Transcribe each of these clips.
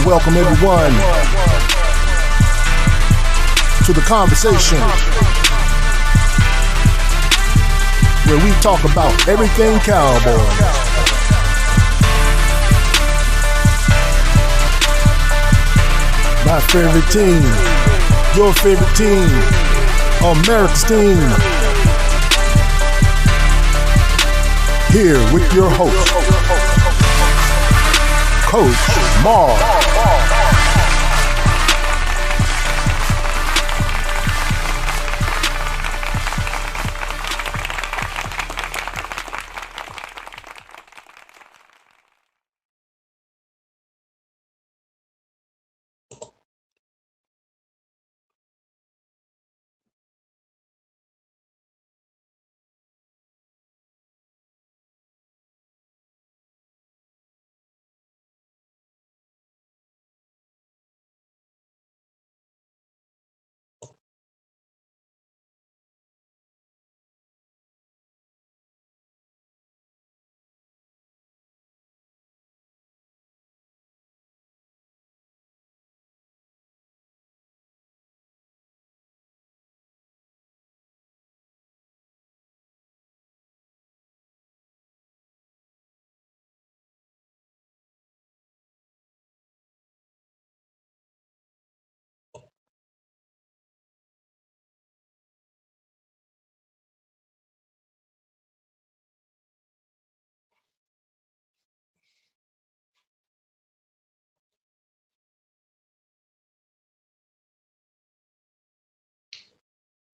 welcome everyone to the conversation where we talk about everything Cowboys. My favorite team, your favorite team, America's team. Here with your host, Coach Marv.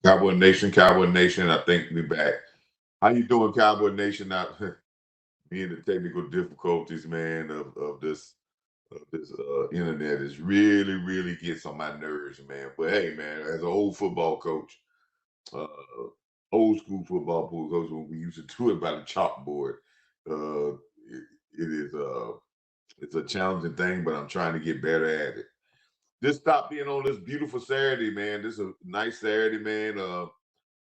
Cowboy Nation, I think we back. How you doing, Cowboy Nation? Not being the technical difficulties, man, of this internet is really gets on my nerves, man. But hey, man, as an old football coach, uh, old school football coach, when we used to do it by the chalkboard, uh, it is it's a challenging thing, but I'm trying to get better at it. Just stop being on this beautiful Saturday, man. This is a nice Saturday, man.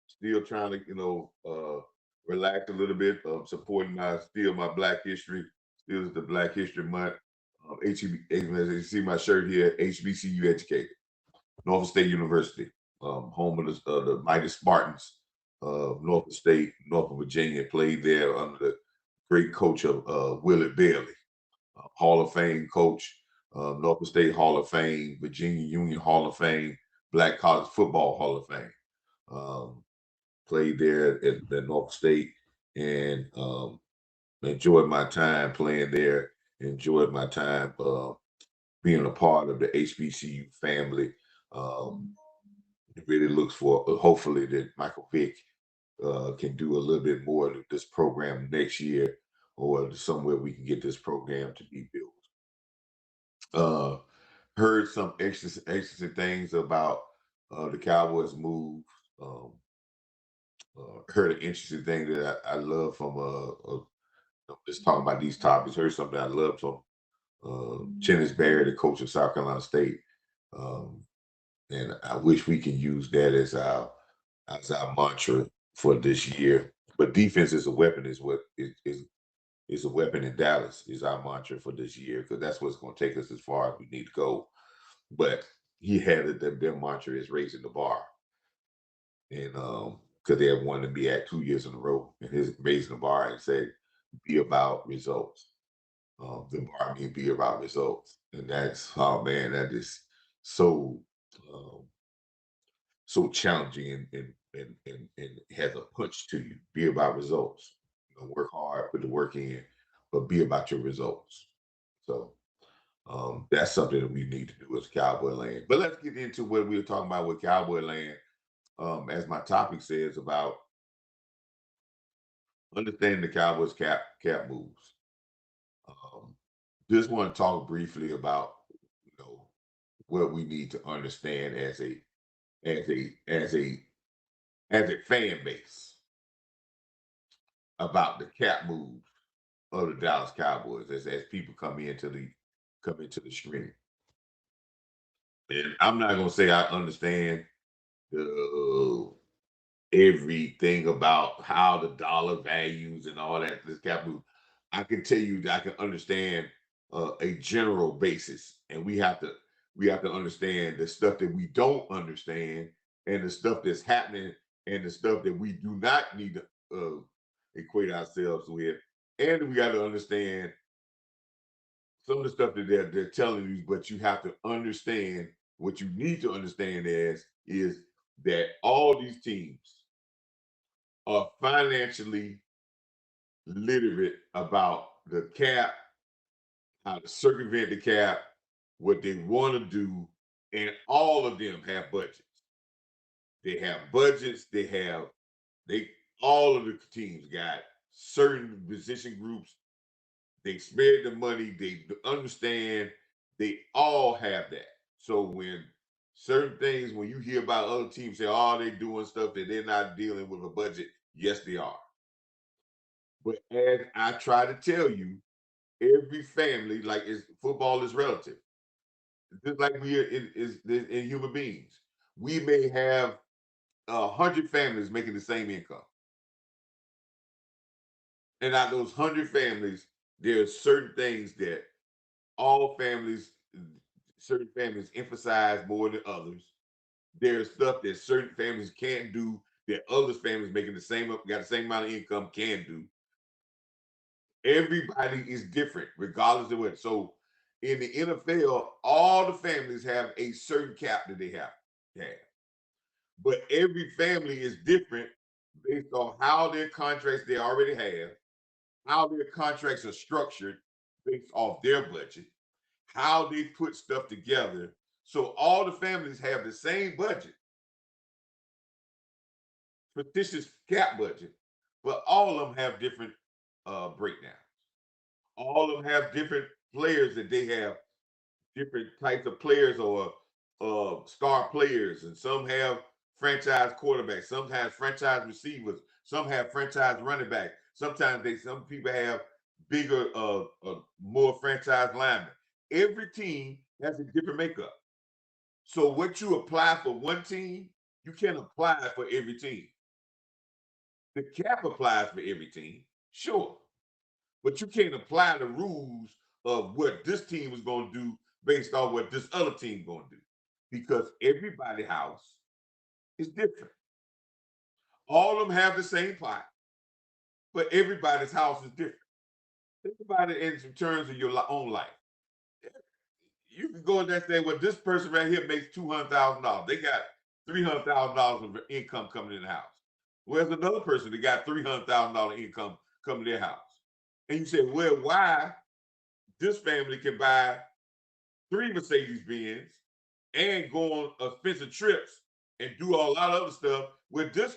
Still trying to, relax a little bit, supporting my Black History. Still is the Black History Month. As you see my shirt here, HBCU educated, Norfolk State University, home of the mighty Spartans of Norfolk State, Norfolk Virginia. Played there under the great coach of Willard Bailey, Hall of Fame coach, Norfolk State Hall of Fame, Virginia Union Hall of Fame, Black College Football Hall of Fame. Played there at Norfolk State and enjoyed my time playing there. Enjoyed my time being a part of the HBCU family. Um, it really looks for hopefully that Michael Vick can do a little bit more of this program next year, or somewhere we can get this program to be built. Uh, Heard some interesting things about the Cowboys move. Um, Heard an interesting thing that I love from just talking about these topics. Heard something I love from Chennis Barry, the coach of South Carolina State, um, and I wish we can use that as our mantra for this year. But defense is a weapon. Is what is a weapon in Dallas is our mantra for this year, because that's what's going to take us as far as we need to go. But he had it that their mantra is raising the bar, and because they have wanted to be at 2 years in a row, and his raising the bar and said be about results. The bar mean be about results, and that's oh man, that is so um, so challenging and has a punch to you. Be about results. Work hard, put the work in, but be about your results. So that's something that we need to do as Cowboy Land. But let's get into what we were talking about with Cowboy Land. As my topic says, about understanding the Cowboys cap moves. Um, just want to talk briefly about you know what we need to understand as a as a as a fan base about the cap moves of the Dallas Cowboys as people come into the screen. And I'm not gonna say I understand the everything about how the dollar values and all that this cap move. I can tell you that I can understand a general basis, and we have to understand the stuff that we don't understand, and the stuff that's happening, and the stuff that we do not need to equate ourselves with, and we got to understand some of the stuff that they're telling you. But you have to understand what you need to understand is that all these teams are financially literate about the cap, how to circumvent the cap, what they want to do, and all of them have budgets. They have budgets. They all of the teams got certain position groups. They spare the money. They understand. They all have that. So when certain things, when you hear about other teams say, "Oh, they doing stuff that they're not dealing with a budget," yes, they are. But as I try to tell you, every family, like football is relative. Just like we are in human beings. We may have 100 families making the same income. And out of those 100 families, there are certain things that all families, certain families emphasize more than others. There's stuff that certain families can't do that other families making got the same amount of income can do. Everybody is different, regardless of what. So in the NFL, all the families have a certain cap that they have to have. But every family is different based on how their contracts they already have, how their contracts are structured based off their budget, how they put stuff together. So all the families have the same budget, fictitious cap budget, but all of them have different breakdowns. All of them have different players that they have different types of players or star players, and some have franchise quarterbacks, some have franchise receivers, some have franchise running back. Some people have bigger, more franchise linemen. Every team has a different makeup. So what you apply for one team, you can't apply for every team. The cap applies for every team, sure, but you can't apply the rules of what this team is going to do based on what this other team going to do, because everybody's house is different. All of them have the same pot, but everybody's house is different. Think about it in terms of your own life. You can go in there and say, well, this person right here makes $200,000. They got $300,000 of income coming in the house. Whereas another person that got $300,000 income coming to their house. And you say, well, why this family can buy 3 Mercedes Benz and go on expensive trips and do a lot of other stuff, where this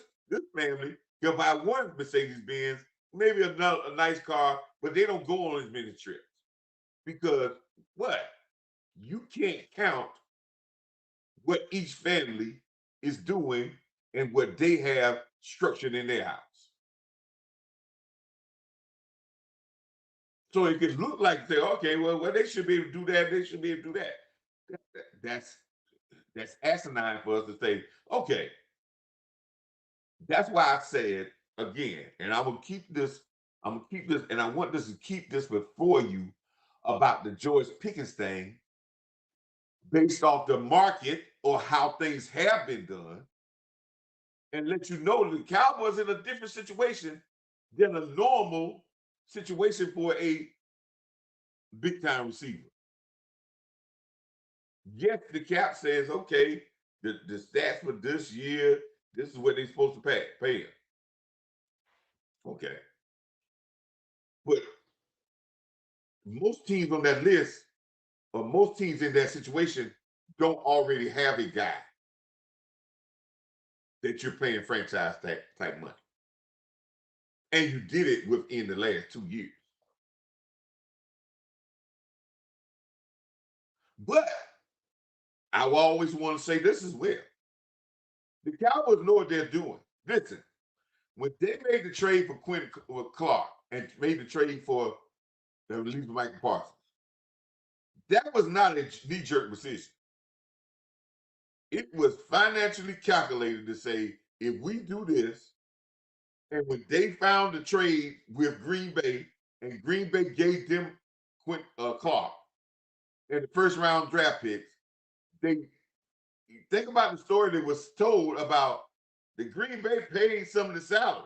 family can buy 1 Mercedes Benz, maybe a nice car, but they don't go on as many trips because what? You can't count what each family is doing and what they have structured in their house. So it can look like, say, okay, well, they should be able to do that. They should be able to do that. That's asinine for us to say, okay. That's why I said again, and I'm gonna keep this, and I want this to keep this before you about the George Pickens thing based off the market or how things have been done, and let you know the Cowboys in a different situation than a normal situation for a big time receiver. Yes, the cap says, okay, the stats for this year, this is what they're supposed to pay him. Okay. But most teams on that list, or most teams in that situation, don't already have a guy that you're paying franchise type money. And you did it within the last 2 years. But I will always want to say this as well. The Cowboys know what they're doing. Listen, when they made the trade for Quentin Clark and made the trade for the release of Michael Parsons, that was not a knee-jerk decision. It was financially calculated to say, if we do this, and when they found the trade with Green Bay, and Green Bay gave them Clark and the first round draft picks, they think about the story that was told about the Green Bay paid some of the salary,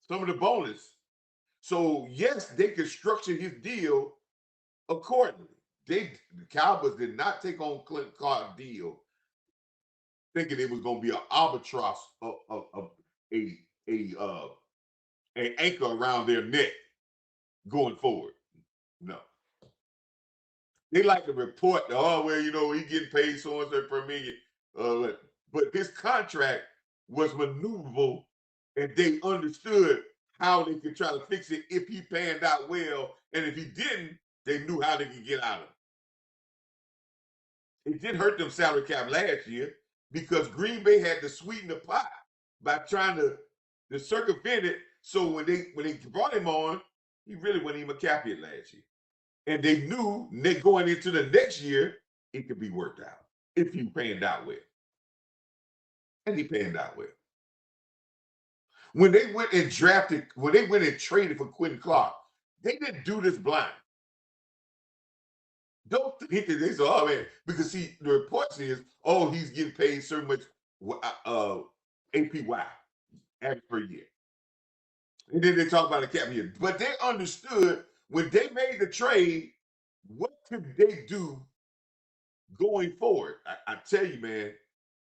some of the bonus. So yes, they could structure his deal accordingly. The Cowboys did not take on Clinton Clark's deal thinking it was going to be an albatross of a a uh, an anchor around their neck going forward. No, they like to report, oh well, he getting paid so and so per million. But this contract was maneuverable, and they understood how they could try to fix it if he panned out well, and if he didn't, they knew how they could get out of it. It did hurt them salary cap last year because Green Bay had to sweeten the pot by trying to circumvent it. So when they brought him on, he really wasn't even a cap hit last year. And they knew going into the next year, it could be worked out if he panned out well. And he panned out well. When they went and traded for Quentin Clark, they didn't do this blind. Don't think that they said, oh man, because see, the reports is, oh, he's getting paid so much APY, average per year. And then they talk about the cap year. But they understood when they made the trade, what could they do going forward? I tell you, man,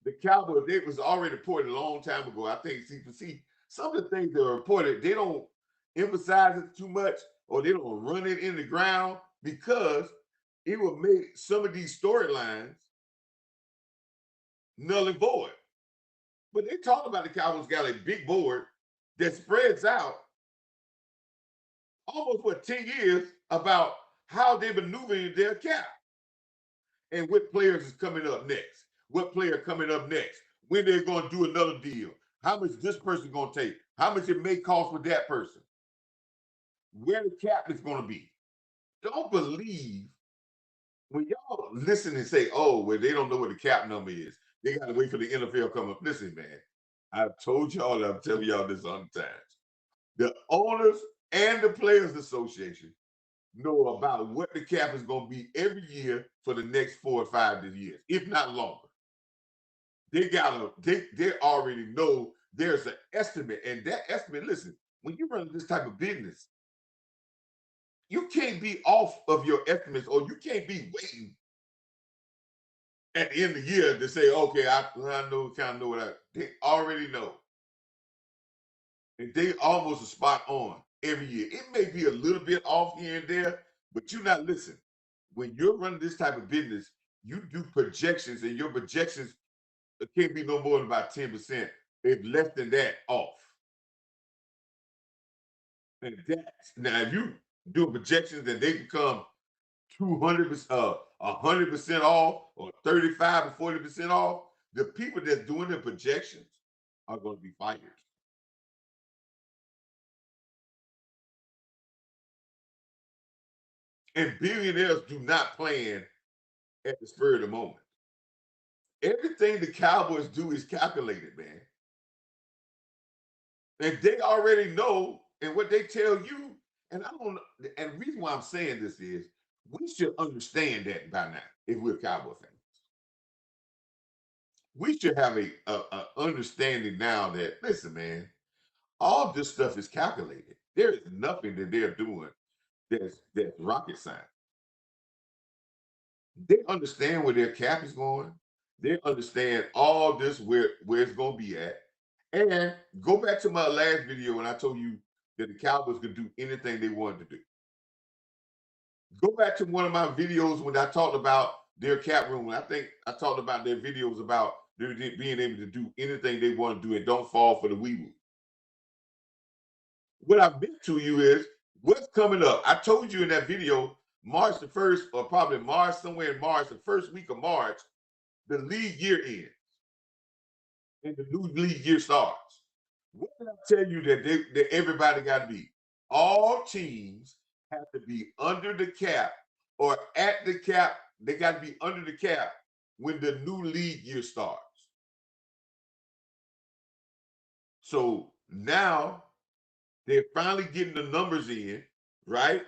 the Cowboys, it was already reported a long time ago. I think, see, some of the things that are reported, they don't emphasize it too much or they don't run it in the ground because it will make some of these storylines null and void. But they talk about the Cowboys got a big board that spreads out almost for 10 years about how they've been maneuvering their cap and what players is coming up next, what player coming up next, when they're going to do another deal, how much this person going to take, how much it may cost for that person, where the cap is going to be. Don't believe when y'all listen and say, oh, well, they don't know what the cap number is. They got to wait for the NFL come up. Listen, man, I've told y'all, I'm telling y'all this on times. The owners and the Players Association know about what the cap is going to be every year for the next 4 or 5 years, if not longer. They already know there's an estimate, and that estimate, listen, when you run this type of business, you can't be off of your estimates, or you can't be waiting at the end of the year to say, okay, I know, kind of know what they already know. And they almost are spot on every year. It may be a little bit off here and there, but you're not listening. When you're running this type of business, you do projections, and your projections can't be no more than about 10%. If less than that, off. And that's now if you do projections and they become 200%, 100% off, or 35 or 40% off, the people that's doing the projections are going to be fired. And billionaires do not plan at the spur of the moment. Everything the Cowboys do is calculated, man. And they already know, and what they tell you, and I don't know, and the reason why I'm saying this is we should understand that by now if we're Cowboy fans. We should have a understanding now that, listen, man, all this stuff is calculated. There is nothing that they're doing that's rocket science. They understand where their cap is going. They understand all this where it's going to be at. And go back to my last video when I told you that the Cowboys could do anything they wanted to do. Go back to one of my videos when I talked about their cap room. I think I talked about their videos about being able to do anything they want to do and don't fall for the wee woo. What I've been to you is what's coming up. I told you in that video, March the 1st, or probably March, somewhere in March, the first week of March, the league year ends and the new league year starts. What did I tell you that everybody got to be? All teams have to be under the cap or at the cap. They got to be under the cap when the new league year starts. So now they're finally getting the numbers in, right?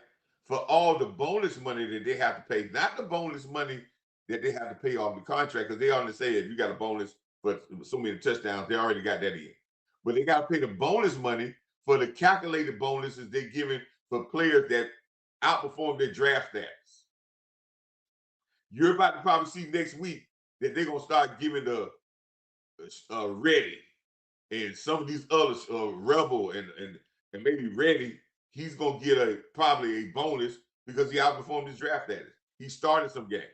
For all the bonus money that they have to pay, not the bonus money that they have to pay off the contract, because they already say if you got a bonus for so many touchdowns, they already got that in. But they got to pay the bonus money for the calculated bonuses they're giving for players that outperform their draft status. You're about to probably see next week that they're gonna start giving the Ready and some of these others, Rebel and maybe Ready. He's gonna get probably a bonus because he outperformed his draft status. He started some games.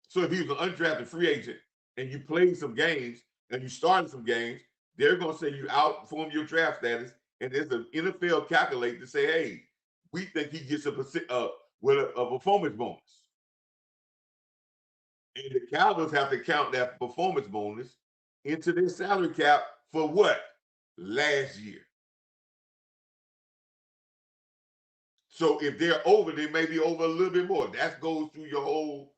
So if he was an undrafted free agent and you played some games and you started some games, they're gonna say you outperformed your draft status, and there's an NFL calculator to say, hey, we think he gets a performance bonus. And the Cowboys have to count that performance bonus into their salary cap for what? Last year. So if they're over, they may be over a little bit more. That goes through your whole.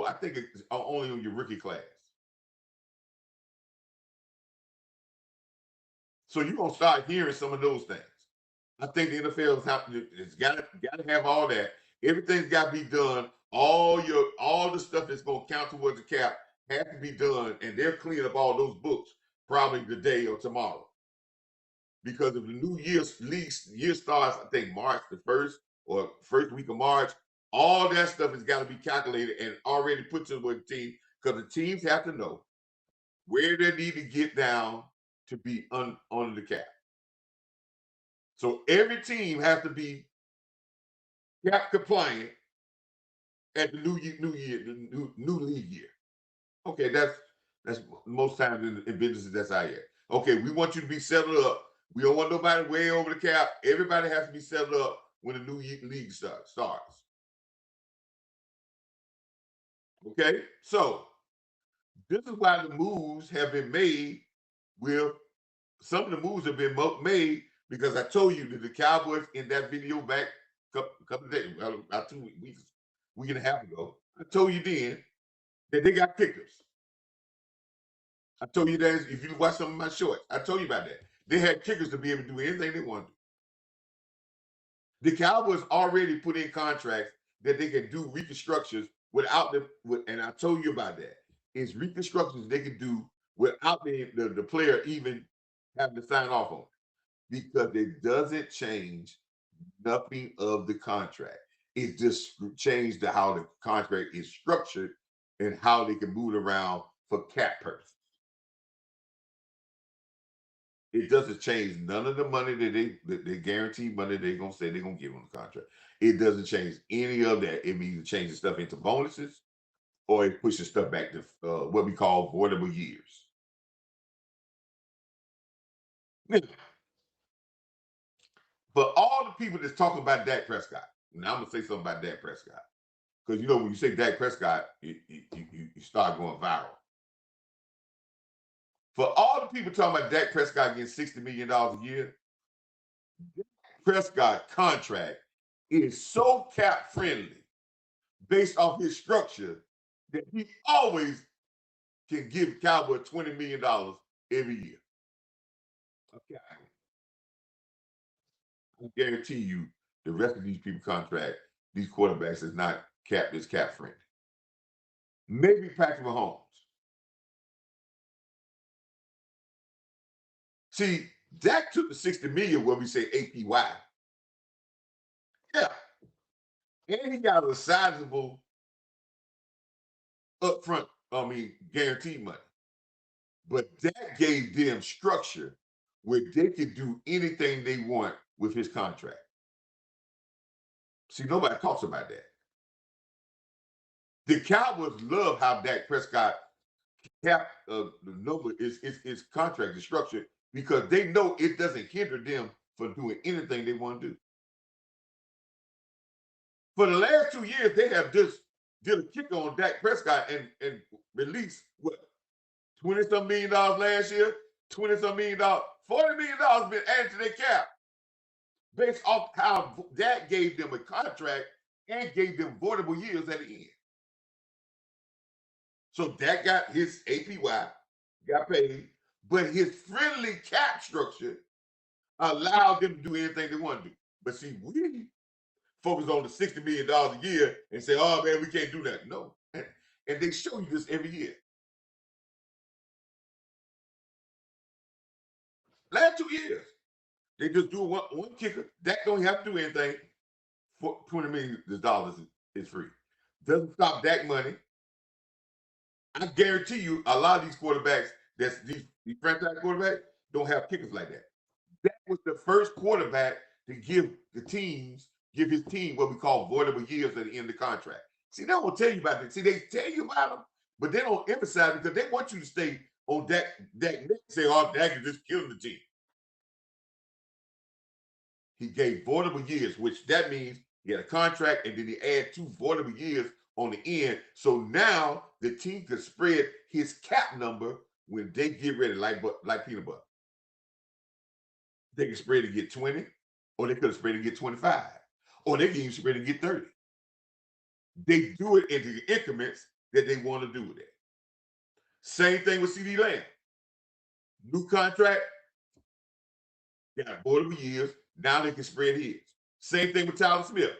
I think it's only on your rookie class. So you're gonna start hearing some of those things. I think the NFL it's got to have all that. Everything's got to be done. All the stuff that's gonna count towards the cap has to be done, and they're cleaning up all those books probably today or tomorrow. Because if the new year starts, I think March the 1st or first week of March, all that stuff has got to be calculated and already put to the team, because the teams have to know where they need to get down to be on the cap. So every team has to be cap compliant at the new league year. Okay, that's most times in businesses that's how you. Okay, we want you to be settled up. We don't want nobody way over the cap. Everybody has to be settled up when the new league starts. Okay, so this is why the moves have been made. With some of the moves have been made because I told you that the Cowboys in that video back couple of days, about 2 weeks, week and a half ago, I told you then that they got kickers. I told you that if you watch some of my shorts, I told you about that. They had kickers to be able to do anything they wanted to. The Cowboys already put in contracts that they can do reconstructions without and I told you about that. It's reconstructions they can do without the player even having to sign off on it, because it doesn't change nothing of the contract. It just changed how the contract is structured and how they can move it around for cap purposes. It doesn't change none of the money that they guarantee money they're gonna say they're gonna give on the contract. It doesn't change any of that. It means it changes stuff into bonuses, or it pushes stuff back to what we call voidable years. Now, for all the people that's talking about Dak Prescott, now I'm gonna say something about Dak Prescott, because you know when you say Dak Prescott, you start going viral. For all the people talking about Dak Prescott getting $60 million a year, Dak Prescott contract is so cap friendly based off his structure that he always can give Cowboy $20 million every year. Okay. I guarantee you the rest of these people contract, these quarterbacks is cap friendly. Maybe Patrick Mahomes. See, Dak took the 60 million where we say APY. Yeah. And he got a sizable upfront, guaranteed money. But that gave them structure where they could do anything they want with his contract. See, nobody talks about that. The Cowboys love how Dak Prescott cap the number is contract is structured, because they know it doesn't hinder them from doing anything they want to do. For the last 2 years, they have just did a kick on Dak Prescott and released what, 20-some million dollars last year, 20-some million dollars, $40 million been added to their cap based off how that gave them a contract and gave them voidable years at the end. So Dak got his APY, got paid, but his friendly cap structure Allow them to do anything they want to do. But see, we focus on the $60 million a year and say, oh man, we can't do that. No. And they show you this every year. Last 2 years, they just do one kicker. Dak don't have to do anything. For $20 million is free. Doesn't stop Dak money. I guarantee you, a lot of these quarterbacks, these franchise quarterbacks, don't have kickers like that. That was the first quarterback to give his team what we call voidable years at the end of the contract. See, they don't tell you about that. See, they tell you about them, but they don't emphasize it because they want you to stay on Dak say, oh, Dak is just killing the team. He gave voidable years, which that means he had a contract and then he add 2 voidable years on the end. So now the team could spread his cap number when they get ready, like peanut butter. They can spread and get 20, or they could have spread and get 25, or they can even spread and get 30. They do it into the increments that they want to do with it. Same thing with CD Lamb. New contract, got voidable years. Now they can spread his. Same thing with Tyler Smith.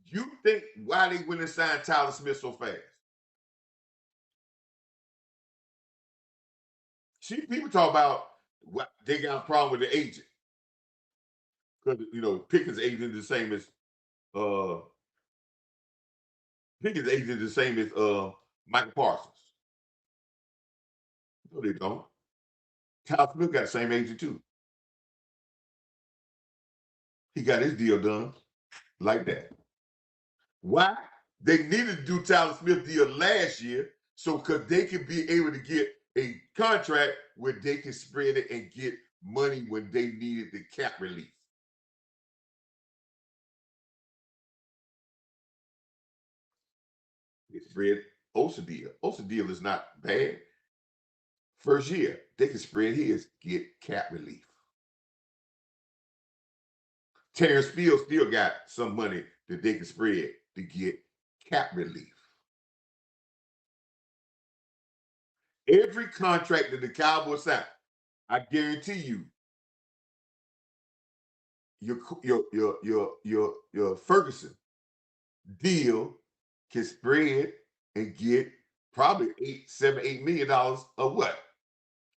You think why they went and signed Tyler Smith so fast? See, people talk about what they got a problem with the agent. Because Pickett's agent is the same as Pickett's agent is the same as Michael Parsons. No, they don't. Tyler Smith got the same agent too. He got his deal done like that. Why? They needed to do Tyler Smith deal last year, so because they could be able to get a contract where they can spread it and get money when they needed the cap relief. They spread Osa deal. Osa deal is not bad. First year, they can spread his, get cap relief. Terrence Field still got some money that they can spread to get cap relief. Every contract that the Cowboys sign, I guarantee you, your Ferguson deal can spread and get probably $8 of what?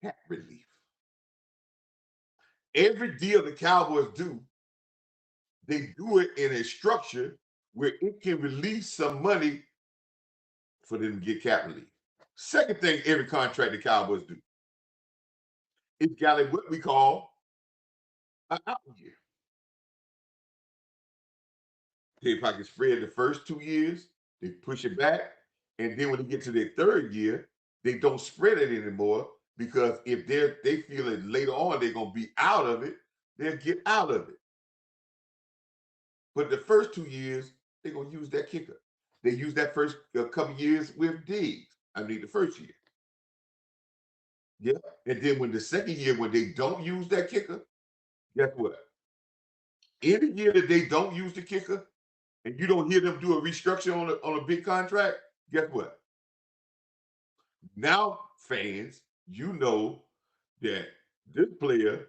Cap relief. Every deal the Cowboys do, they do it in a structure where it can release some money for them to get cap relief. Second thing, every contract the Cowboys do, it's got what we call an out year. They probably spread the first 2 years, they push it back, and then when they get to their third year, they don't spread it anymore because if they feel that later on they're gonna be out of it, they'll get out of it. But the first 2 years, they're gonna use that kicker. They use that first couple years with Diggs. I mean, the first year. Yeah. And then when the second year, when they don't use that kicker, guess what? Any year that they don't use the kicker, and you don't hear them do a restructure on a big contract, guess what? Now, fans, you know that this player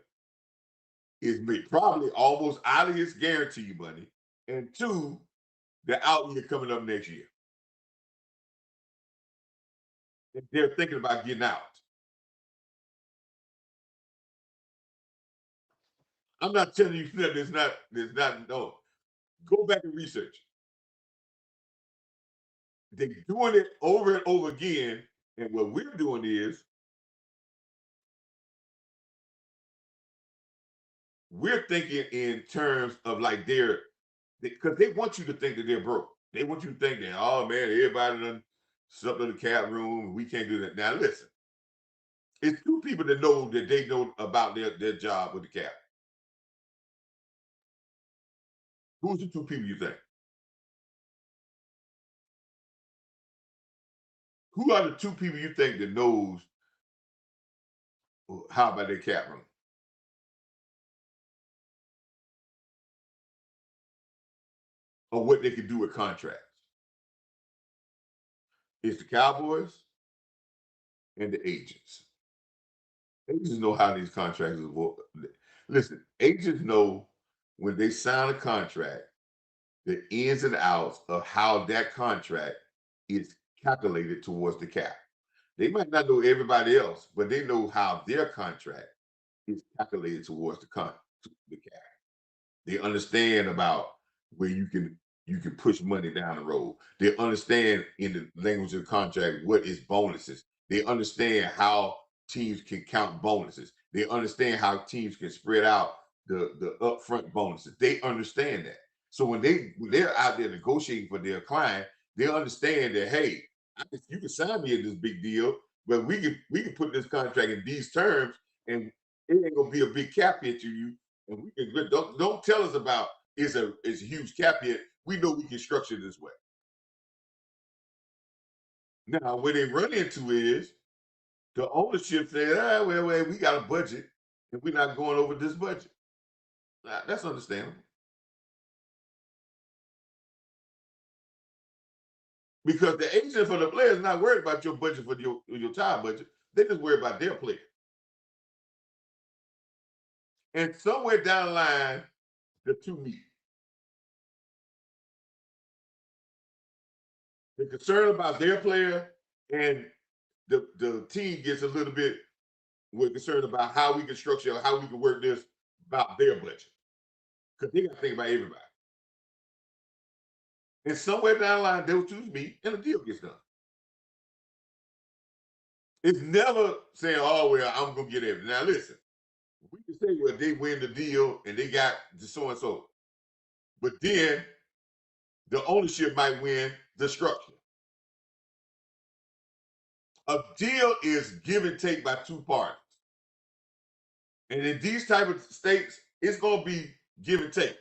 is probably almost out of his guarantee money, and two, the out year coming up next year. And they're thinking about getting out. I'm not telling you that there's not no. Go back and research. They're doing it over and over again, and what we're doing is we're thinking in terms of like because they want you to think that they're broke. They want you to think that, oh man, everybody done something in the cap room. We can't do that. Now listen, it's two people that know that they know about their job with the cap. Who's the two people you think? Who are the two people you think that knows how about their cap room? Or what they can do with contracts? It's the Cowboys and the agents. Agents know how these contracts work. Listen, agents know when they sign a contract the ins and outs of how that contract is calculated towards the cap. They might not know everybody else, but they know how their contract is calculated towards the cap. They understand about where you can push money down the road. They understand in the language of the contract what is bonuses. They understand how teams can count bonuses. They understand how teams can spread out the upfront bonuses. They understand that. So when they're out there negotiating for their client, they understand that hey, you can sign me at this big deal, but we can put this contract in these terms, and it ain't gonna be a big cap hit to you, and we can don't tell us about is a huge cap hit. We know we can structure this way. Now, where they run into is the ownership said, well, we got a budget and we're not going over this budget. That's understandable because the agent for the player is not worried about your budget for your time budget. They just worry about their player. And somewhere down the line, the two meet. They're concerned about their player, and the team gets a little bit we're concerned about how we can structure, how we can work this about their budget. Because they got to think about everybody. And somewhere down the line, they'll choose me and the deal gets done. It's never saying, oh, well, I'm going to get everything. Now, listen, we can say, well, they win the deal and they got the so and so. But then the ownership might win the structure. A deal is give and take by two parties. And in these type of states, it's going to be give and take.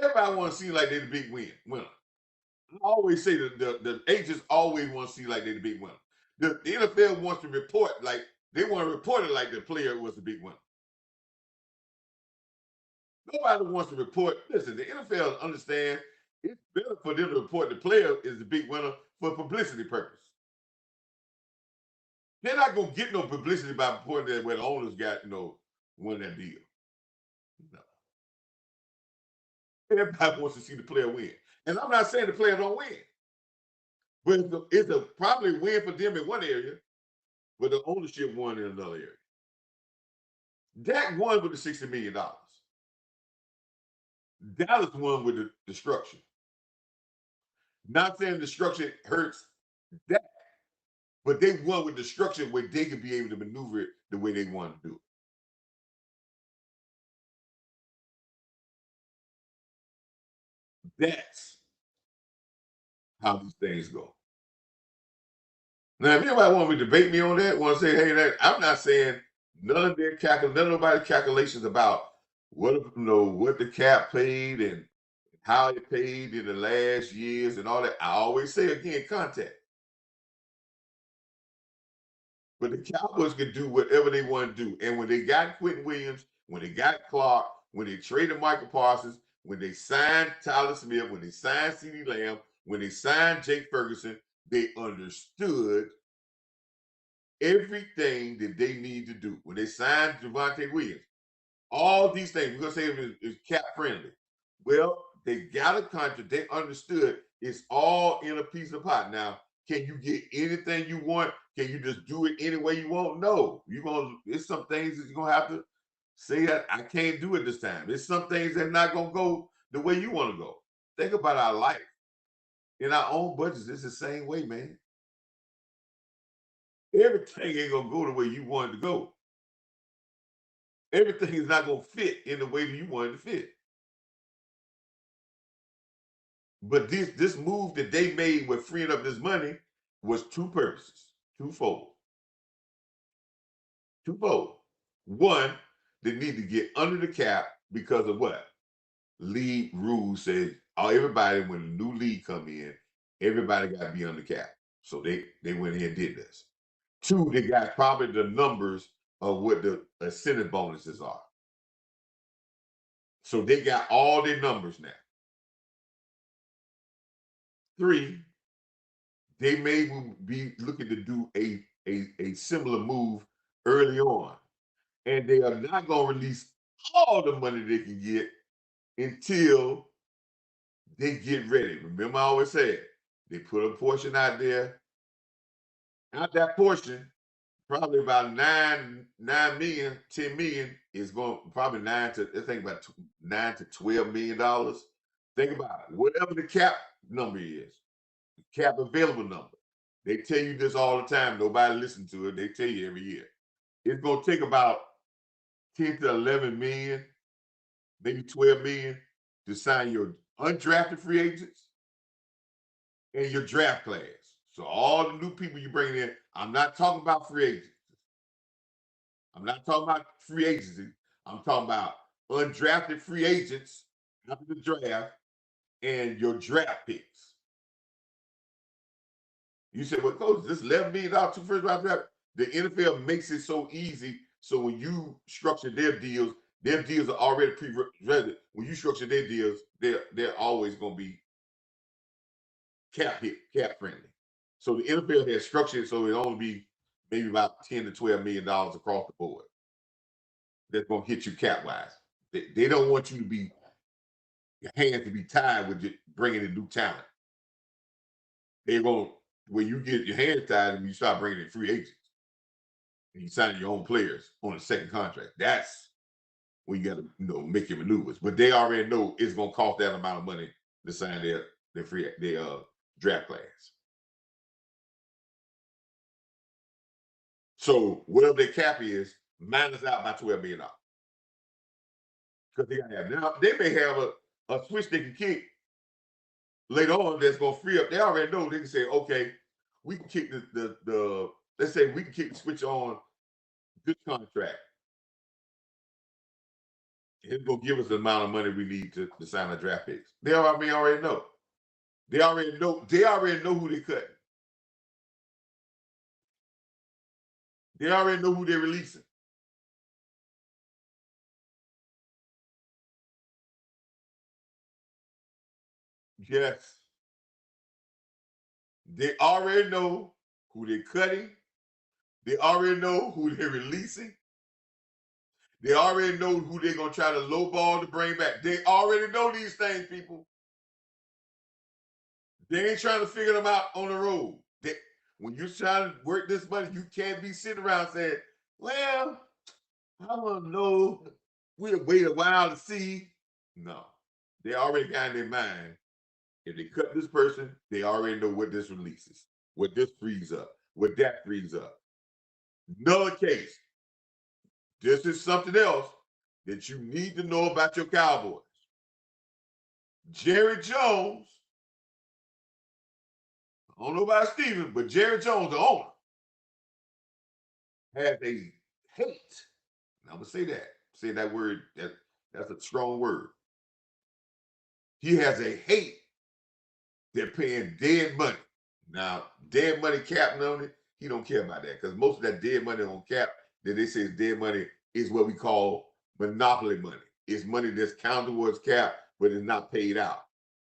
Everybody want to seem like they're the big winner. I always say that the agents always want to see like they're the big winner. The NFL wants to report like they want to report it like the player was the big winner. Nobody wants to report. Listen, the NFL understand it's better for them to report the player is the big winner for publicity purpose. They're not gonna get no publicity by reporting that where the owners got won that deal. No, everybody wants to see the player win, and I'm not saying the player don't win, but it's a probably win for them in one area, but the ownership won in another area. Dak won with the $60 million. Dallas won with the destruction. Not saying destruction hurts Dak, but they won with destruction where they could be able to maneuver it the way they want to do it. That's how these things go. Now, if anybody want me to debate me on that, want to say, hey, I'm not saying none of nobody's calculations about what the cap paid and how it paid in the last years and all that. I always say again, contact. But the Cowboys could do whatever they want to do. And when they got Quentin Williams, when they got Clark, when they traded Michael Parsons, when they signed Tyler Smith, when they signed CeeDee Lamb, when they signed Jake Ferguson, they understood everything that they need to do. When they signed Javonte Williams, all these things, we're going to say it's cap friendly. Well, they got a contract. They understood it's all in a piece of pot. Now, can you get anything you want? Can you just do it any way you want? No. It's some things that you're gonna have to say that I can't do it this time. It's some things that are not gonna go the way you want to go. Think about our life. In our own budgets, it's the same way, man. Everything ain't gonna go the way you want it to go. Everything is not gonna fit in the way that you want it to fit. But this move that they made with freeing up this money was two purposes, twofold. Twofold. One, they need to get under the cap because of what? League rules said everybody, when a new league come in, everybody got to be under cap. So they went ahead and did this. Two, they got probably the numbers of what the incentive bonuses are. So they got all their numbers now. Three, they may be looking to do a similar move early on. And they are not going to release all the money they can get until they get ready. Remember, I always said they put a portion out there. Out that portion, probably about 9 million, 10 million is going probably I think about $9 to $12 million. Think about it. Whatever the cap number is, cap available number. They tell you this all the time. Nobody listens to it. They tell you every year. It's gonna take about 10 to 11 million, maybe 12 million to sign your undrafted free agents and your draft class. So all the new people you bring in, I'm not talking about free agents. I'm not talking about free agency. I'm talking about undrafted free agents after the draft and your draft picks. You said, well, coach, this $11 million, two first round draft. The NFL makes it so easy. So when you structure their deals are already pre-ready. When you structure their deals, they're always going to be cap friendly. So the NFL has structured it so it only be maybe about $10 to $12 million across the board. That's going to hit you cap wise. They don't want you to be your hands to be tied with bringing in new talent. They're going when you get your hands tied and you start bringing in free agents and you sign your own players on a second contract. That's when you got to make your maneuvers. But they already know it's going to cost that amount of money to sign their draft class. So whatever their cap is, minus out by $12 million. Because they got to have now they may have a switch they can kick later on that's going to free up. They already know they can say, okay, we can kick the let's say we can kick the switch on this contract. It's going to give us the amount of money we need to sign our draft picks. They already know. They already know who they cut. They already know who they're releasing. Yes. They already know who they're cutting. They already know who they're releasing. They already know who they're going to try to lowball to bring back. They already know these things, people. They ain't trying to figure them out on the road. When you're trying to work this money, you can't be sitting around saying, well, I don't know. We'll wait a while to see. No. They already got in their mind. If they cut this person, they already know what this releases, what this frees up, what that frees up. Another case. This is something else that you need to know about your Cowboys. Jerry Jones, I don't know about Steven, but Jerry Jones, the owner, has a hate. And I'm gonna say that. Say that word. That's a strong word. He has a hate. They're paying dead money. Now, dead money cap money, he don't care about that because most of that dead money on cap that they say is dead money is what we call monopoly money. It's money that's counted towards cap, but it's not paid out.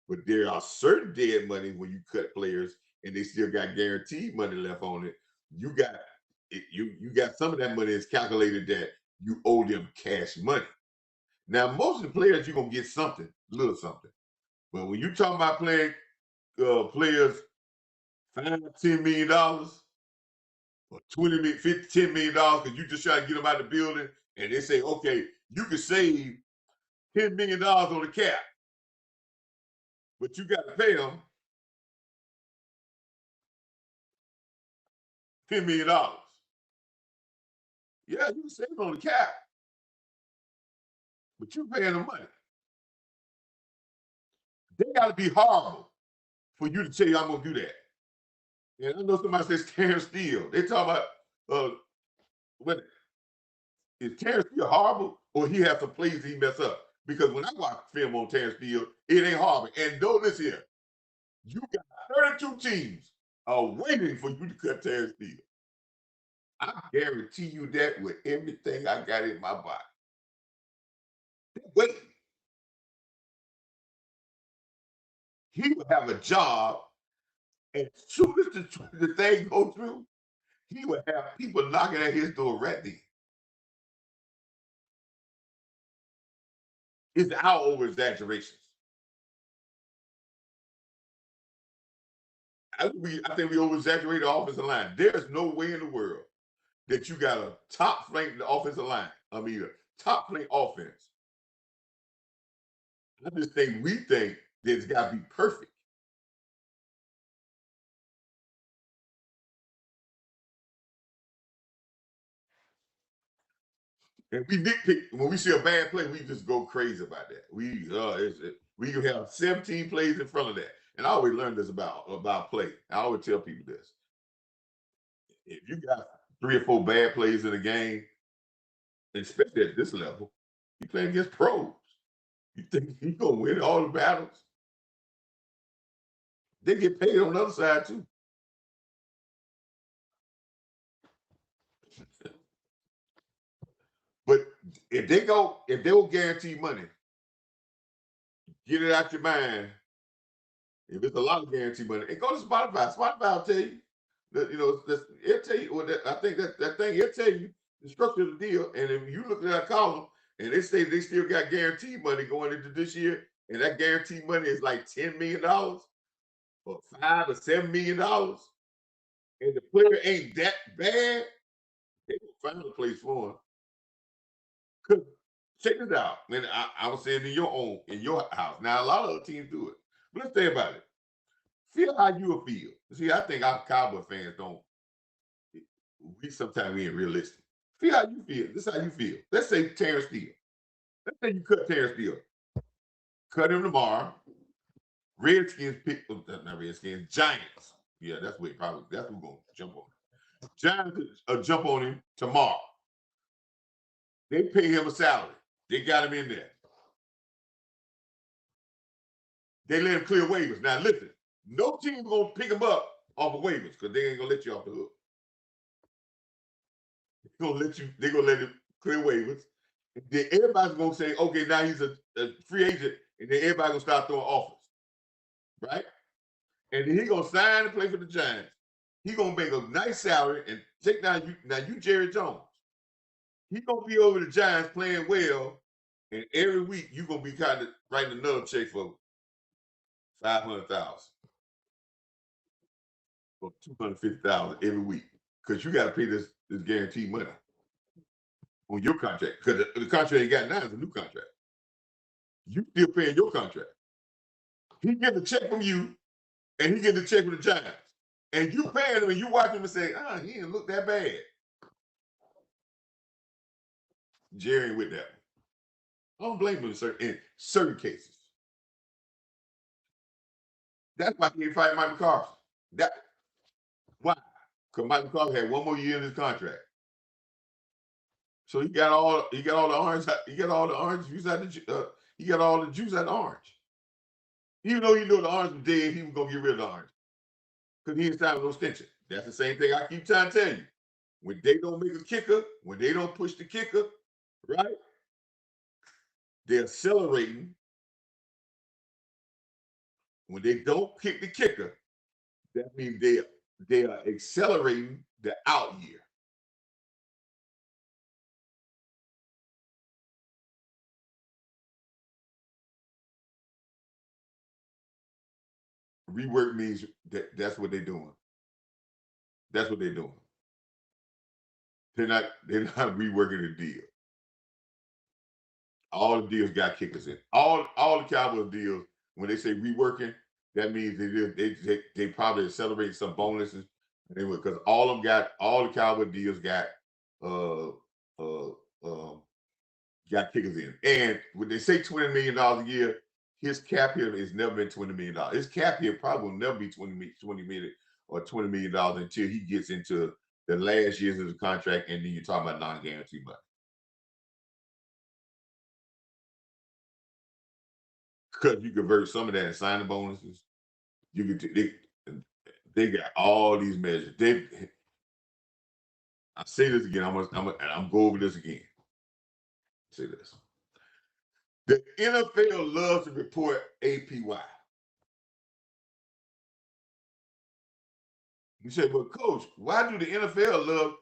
But there are certain dead money when you cut players and they still got guaranteed money left on it. You got you got some of that money is calculated that you owe them cash money. Now, most of the players you're gonna get something, little something. But when you talking about playing players $5, $10 million or 20 million, 50, $10 million because you just try to get them out of the building and they say, okay, you can save $10 million on the cap, but you got to pay them $10 million. Yeah, you can save on the cap, but you're paying them money. They got to be horrible for you to tell you I'm going to do that. And I know somebody says Terrence Steele. They talk about what is Terrence Steele horrible or he has some plays he mess up? Because when I watch film on Terrence Steele, it ain't horrible. And know this here, you got 32 teams are waiting for you to cut Terrence Steele. I guarantee you that with everything I got in my body. They're waiting. He will have a job as soon as the thing goes through, he would have people knocking at his door right then. It's our over exaggerations. I think we over exaggerate the offensive line. There's no way in the world that you got a top flank offensive line. I mean, a top flank offense. I just think we think that it's got to be perfect. And we nitpick when we see a bad play, we just go crazy about that. We can have 17 plays in front of that. And I always learn this about play. I always tell people this. If you got 3 or 4 bad plays in a game, especially at this level, you playing against pros. You think you gonna win all the battles? They get paid on the other side too. But if they will guarantee money, get it out your mind. If it's a lot of guarantee money, and go to Spotify. Spotify will tell you. It'll tell you. I think that thing. It'll tell you the structure of the deal. And if you look at that column and they say they still got guaranteed money going into this year, and that guaranteed money is like $10 million or $5 or $7 million, and the player ain't that bad, they will find a place for him. Cause check this out. And I was saying in your house. Now a lot of other teams do it. But let's think about it. Feel how you will feel. See, I think our Cowboy fans don't. We sometimes we ain't realistic. Feel how you feel. This is how you feel. Let's say Terrence Steele. Let's say you cut Terrence Steele. Cut him tomorrow. Redskins pick not Redskins, Giants. Yeah, that's who's gonna jump on him. Giants jump on him tomorrow. They pay him a salary. They got him in there. They let him clear waivers. Now listen, no team gonna pick him up off of waivers because they ain't gonna let you off the hook. They're gonna let him clear waivers. Then everybody's gonna say, okay, now he's a free agent, and then everybody gonna start throwing offers. Right? And then he gonna sign and play for the Giants. He gonna make a nice salary and take you Jerry Jones. He gonna be over the Giants playing well, and every week you gonna be kind of writing another check for 500,000 or 250,000 every week because you got to pay this guaranteed money on your contract because the contract you got now is a new contract. You still paying your contract. He getting a check from you, and he getting a check from the Giants, and you paying him, and you watch him and say, he didn't look that bad. Jerry ain't with that. I don't blame him in certain cases. That's why he ain't fighting Mike McCarthy. Why? Because Mike McCarthy had 1 more year in his contract. So he got all the orange. He got all the orange juice out he got all the juice out of the orange. Even though he knew the orange was dead, he was gonna get rid of the orange because he ain't signed no extension. That's the same thing I keep trying to tell you. When they don't make a kicker, when they don't push the kicker, right? They're accelerating. When they don't kick the kicker, that means they are accelerating the out year. Rework means that's what they're doing. That's what they're doing. They're not reworking the deal. All the deals got kickers in. All the Cowboys deals, when they say reworking, that means they probably accelerate some bonuses. Because all the Cowboy deals got uh got kickers in. And when they say $20 million a year, his cap hit has never been $20 million. His cap hit probably will never be $20 million or $20 million until he gets into the last years of the contract, and then you're talking about non-guaranteed money. Because you convert some of that in signing bonuses. They got all these measures. I say this again. I'm go over this again. Say this. The NFL loves to report APY. You say, but coach, why do the NFL,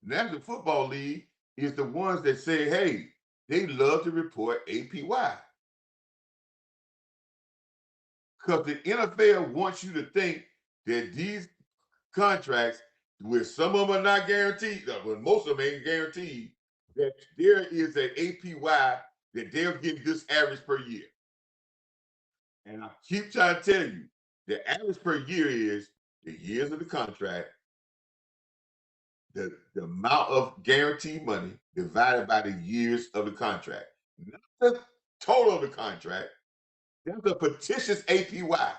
National Football League, is the ones that say, hey, they love to report APY because the NFL wants you to think that these contracts, where some of them are not guaranteed, well, most of them ain't guaranteed, that there is an APY that they'll get this average per year. And I keep trying to tell you, the average per year is the years of the contract, the amount of guaranteed money divided by the years of the contract. Not the total of the contract. That's a fictitious APY.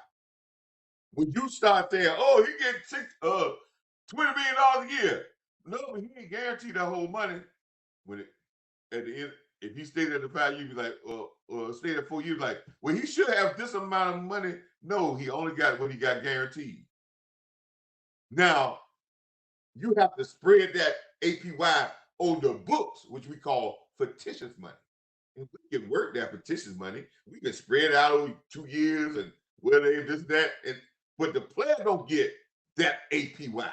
When you start saying, oh, he gets $20 million a year. No, but he ain't guaranteed that whole money. When it at the end, if he stayed at the 5 years, be like, or stayed at 4 years, like, well, he should have this amount of money. No, he only got what he got guaranteed. Now, you have to spread that APY on the books, which we call fictitious money. And we can work that fictitious money. We can spread it out over 2 years and whether this, that, but the players don't get that APY.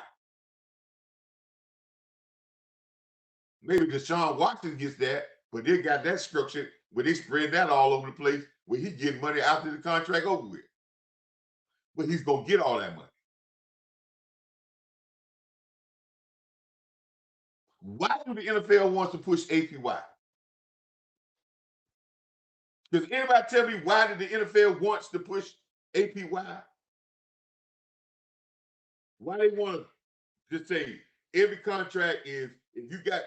Maybe Deshaun Watson gets that, but they got that structured where they spread that all over the place where he get money after the contract over with. But he's gonna get all that money. Why do the NFL wants to push APY? Does anybody tell me why did the NFL wants to push APY? Why they want to just say every contract is if you got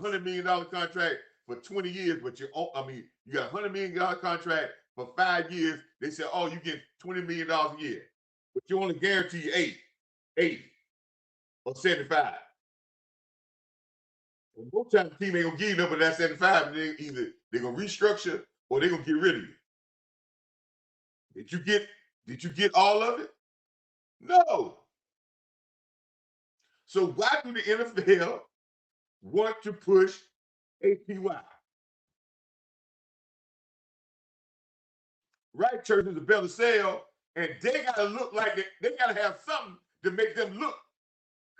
$100 million contract for 20 years, but you got $100 million contract for 5 years, they say, oh, you get $20 million a year, but you only guarantee 80 or 75. And most times the team ain't gonna give you nothing but that 75, and they're gonna restructure or they're gonna get rid of you. Did you get all of it? No. So why do the NFL want to push APY? Right, church is a better sale, and they gotta look like it. They gotta have something to make them look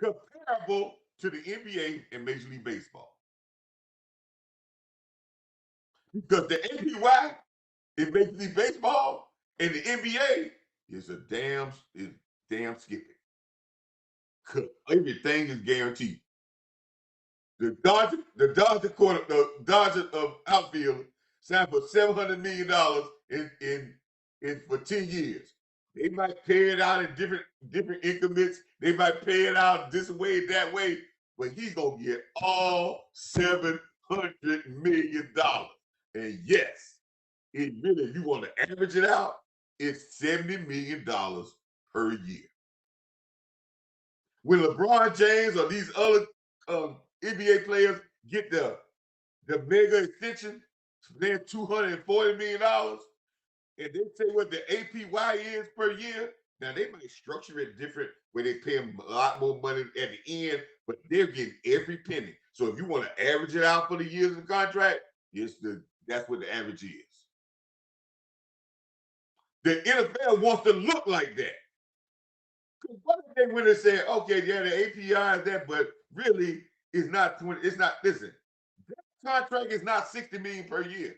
comparable to the NBA and Major League Baseball. Because the APY in Major League Baseball and the NBA is damn skippy. Because everything is guaranteed. The Dodgers of outfield signed for $700 million in for 10 years. They might pay it out in different increments. They might pay it out this way, that way, but he's gonna get all $700 million. And yes, it really, if you want to average it out, it's $70 million per year. When LeBron James or these other NBA players get the mega extension, they're $240 million, and they say what the APY is per year. Now they might structure it different where they pay them a lot more money at the end, but they're getting every penny. So if you want to average it out for the years of the contract, that's what the average is. The NFL wants to look like that. What if they went and said, okay, yeah, the API is that, but really it's not 20, it's not, listen, that contract is not 60 million per year.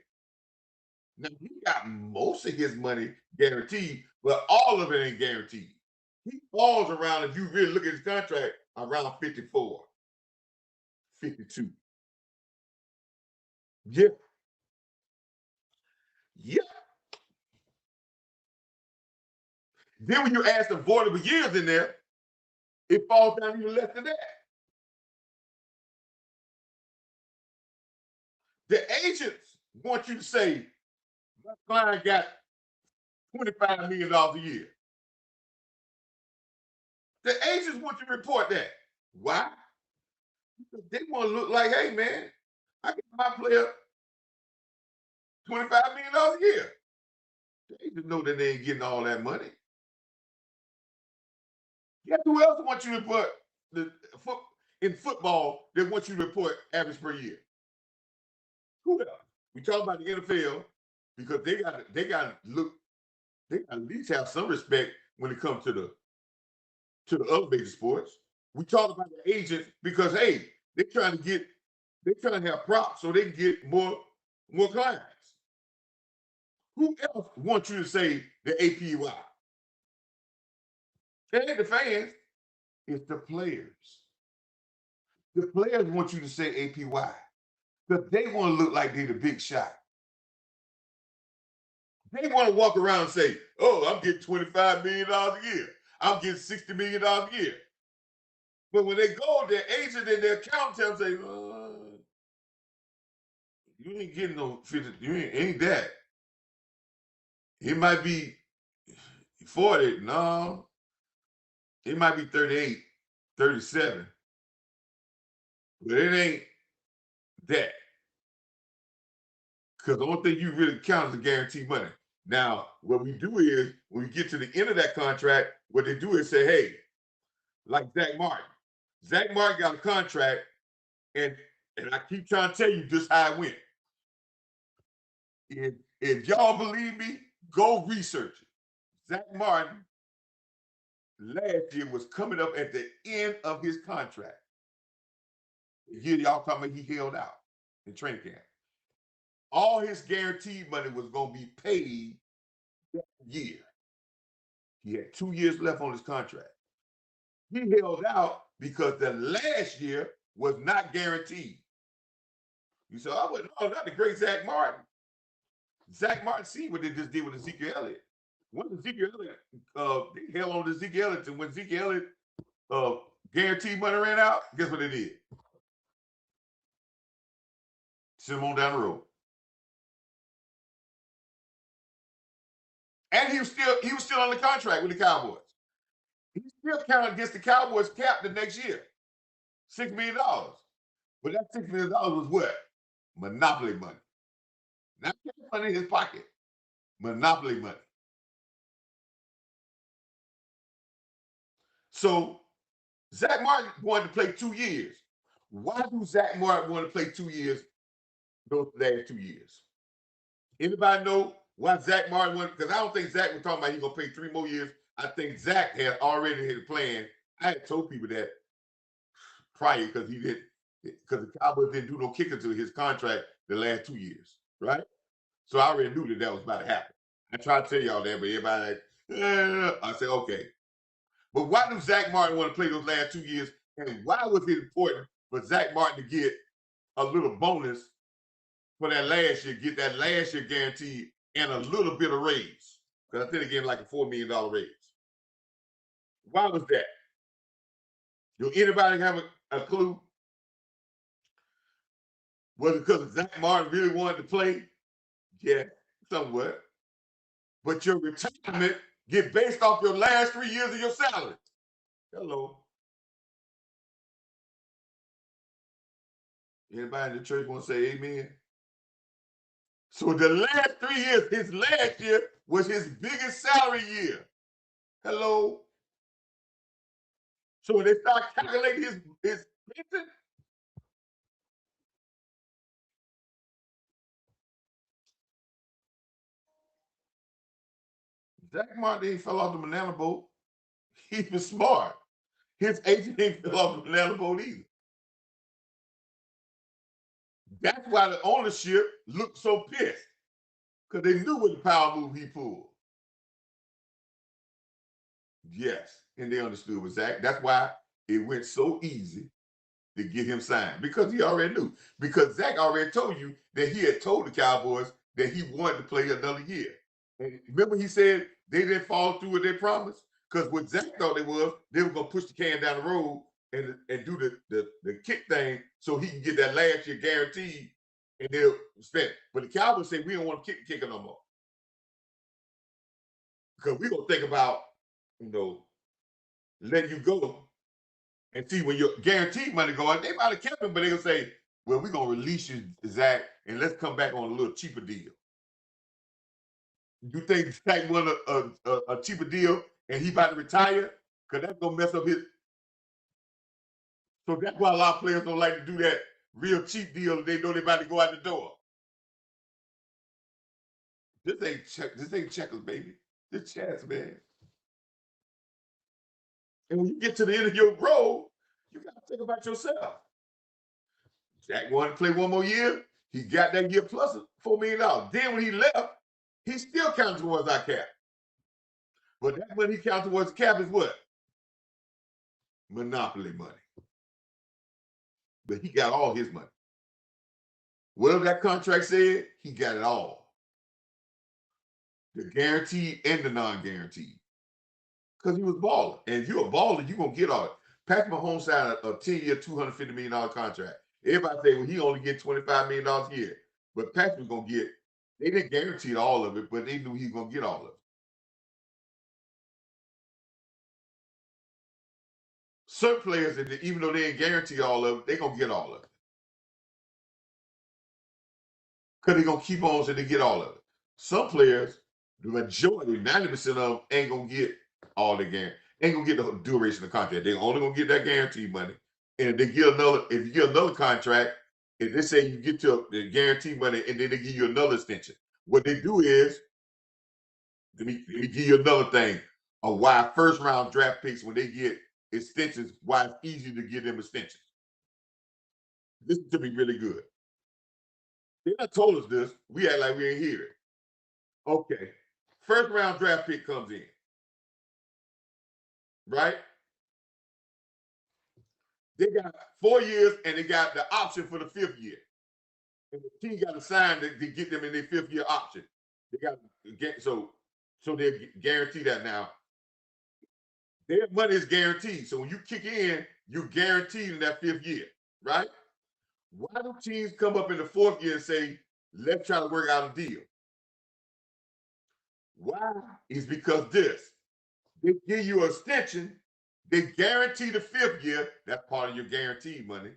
Now he got most of his money guaranteed, but all of it ain't guaranteed. He falls around, if you really look at his contract, around 54, 52. Yeah. Yeah. Then when you add some voidable years in there, it falls down even less than that. The agents want you to say, my client got $25 million a year. The agents want you to report that. Why? Because they want to look like, hey, man, I get my player $25 million a year. The agents know that they ain't getting all that money. Guess who else wants you to report in football? They want you to report average per year. Who else? We talk about the NFL because they got to look. They got to at least have some respect when it comes to the other major sports. We talk about the agents because hey, they're trying to have props so they can get more more clients. Who else wants you to say the APY? It ain't the fans, it's the players. The players want you to say APY because they want to look like they're the big shot. They want to walk around and say, oh, I'm getting $25 million a year. I'm getting $60 million a year. But when they go, their agent and their accountant say, you ain't getting no 50, you ain't that. It might be 40, no. It might be 38, 37. But it ain't that. Because the only thing you really count is the guaranteed money. Now, what we do is, when we get to the end of that contract, what they do is say, hey, like Zach Martin. Zach Martin got a contract, and I keep trying to tell you just how it went. If y'all believe me, go research it. Zach Martin last year was coming up at the end of his contract. The year y'all talking about he held out in training camp. All his guaranteed money was going to be paid that year. He had 2 years left on his contract. He held out because the last year was not guaranteed. You said, I wouldn't know, not the great Zach Martin. Zach Martin, see what they just did with Ezekiel Elliott. When Ezekiel Elliott, they held on to Ezekiel Elliott, and when Ezekiel Elliott guaranteed money ran out, guess what they did? Send him on down the road. And he was still on the contract with the Cowboys. He still counted against the Cowboys cap the next year. $6 million. But that $6 million was what? Monopoly money. Not cash money in his pocket. Monopoly money. So Zach Martin wanted to play 2 years. Why do Zach Martin want to play 2 years those last 2 years? Anybody know why Zach Martin wanted? Because I don't think Zach was talking about he's going to play 3 more years. I think Zach had already had a plan. I had told people that prior because the Cowboys didn't do no kicker to his contract the last 2 years, right? So I already knew that was about to happen. I tried to tell y'all that, but everybody, I said, okay. But why did Zach Martin want to play those last 2 years? And why was it important for Zach Martin to get a little bonus for that last year, get that last year guaranteed and a little bit of raise? Because I think they gave him like a $4 million raise. Why was that? Do anybody have a clue? Was it because Zach Martin really wanted to play? Yeah, somewhat. But your retirement get based off your last 3 years of your salary. Hello. Anybody in the church want to say amen? So the last 3 years, his last year was his biggest salary year. Hello. So when they start calculating his pension, Zach Martin ain't fell off the banana boat. He was smart. His agent ain't fell off the banana boat either. That's why the ownership looked so pissed. Because they knew what the power move he pulled. Yes, and they understood with Zach. That's why it went so easy to get him signed, because he already knew. Because Zach already told you that he had told the Cowboys that he wanted to play another year. And remember he said they didn't follow through with their promise? Because what Zach thought they were going to push the can down the road and do the kick thing so he can get that last year guaranteed and they'll spend. But the Cowboys say, we don't want to kick the kicker no more. Because we're going to think about, letting you go and see when your guaranteed money go out. They might have kept him, but they're going to say, well, we're going to release you, Zach, and let's come back on a little cheaper deal. You think Zach want a cheaper deal and he about to retire? Because that's going to mess up his. So that's why a lot of players don't like to do that real cheap deal. They know they're about to go out the door. This ain't checkers, baby. This chess, man. And when you get to the end of your road, you got to think about yourself. Zach wanted to play 1 more year. He got that year plus $4 million. Then when he left, he still counted towards our cap. But that money he counted towards the cap is what? Monopoly money. But he got all his money. Whatever that contract said, he got it all. The guaranteed and the non-guaranteed. Because he was balling. And if you're a baller, you're going to get all it. Patrick Mahomes signed a 10-year, $250 million contract. Everybody say, well, he only get $25 million a year. But Patrick was going to get, they didn't guarantee all of it, but they knew he was going to get all of it. Certain players, even though they ain't guarantee all of it, they're going to get all of it. Because they're going to keep on so they get all of it. Some players, the majority, 90% of them ain't going to get all the guarantee. Ain't going to get the duration of the contract. They're only going to get that guarantee money. And if they get another, if you get another contract, if they say you get to the guarantee money and then they give you another extension, what they do is, let me give you another thing, of why first round draft picks, when they get extensions, why it's easy to give them extensions. This is to be really good. They done told us this. We act like we ain't hear it. Okay. First round draft pick comes in. Right? They got 4 years and they got the option for the 5th year. And the team got to sign to get them in their 5th year option. They got to get so they guarantee that now. Their money is guaranteed. So when you kick in, you're guaranteed in that 5th year, right? Why do teams come up in the 4th year and say, let's try to work out a deal? Why? Is because this. They give you an extension, they guarantee the 5th year, that's part of your guaranteed money.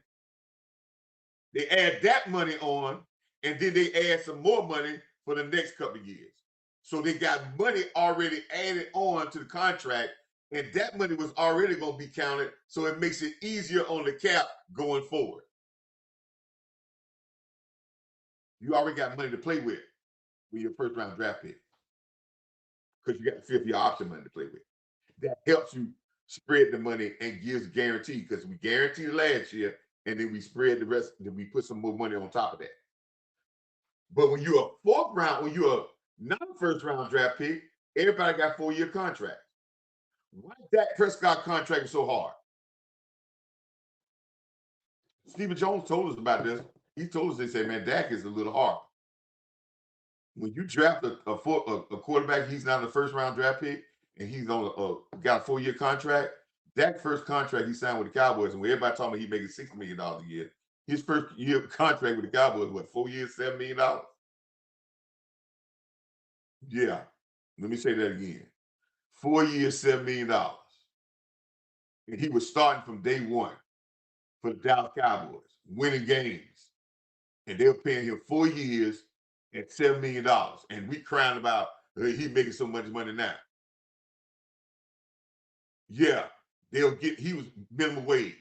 They add that money on, and then they add some more money for the next couple of years. So they got money already added on to the contract, and that money was already going to be counted, so it makes it easier on the cap going forward. You already got money to play with your first round draft pick because you got the 5th year option money to play with. That helps you spread the money and gives guarantee, because we guaranteed last year and then we spread the rest, then we put some more money on top of that. But when you're a 4th round, when you're a non-first round draft pick, everybody got 4-year contracts. Why that Prescott contract is so hard? Stephen Jones told us about this. He told us, they said, man, Dak is a little hard. When you draft a quarterback, he's not a first round draft pick, and he's on got a 4-year contract. Dak's first contract he signed with the Cowboys, and when everybody told me he's making $60 million a year, his first year contract with the Cowboys, what, 4 years, $7 million? Yeah. Let me say that again. 4 years, $7 million. And he was starting from day one for the Dallas Cowboys, winning games. And they were paying him 4 years at $7 million. And we crying about he making so much money now. Yeah, he was minimum wage.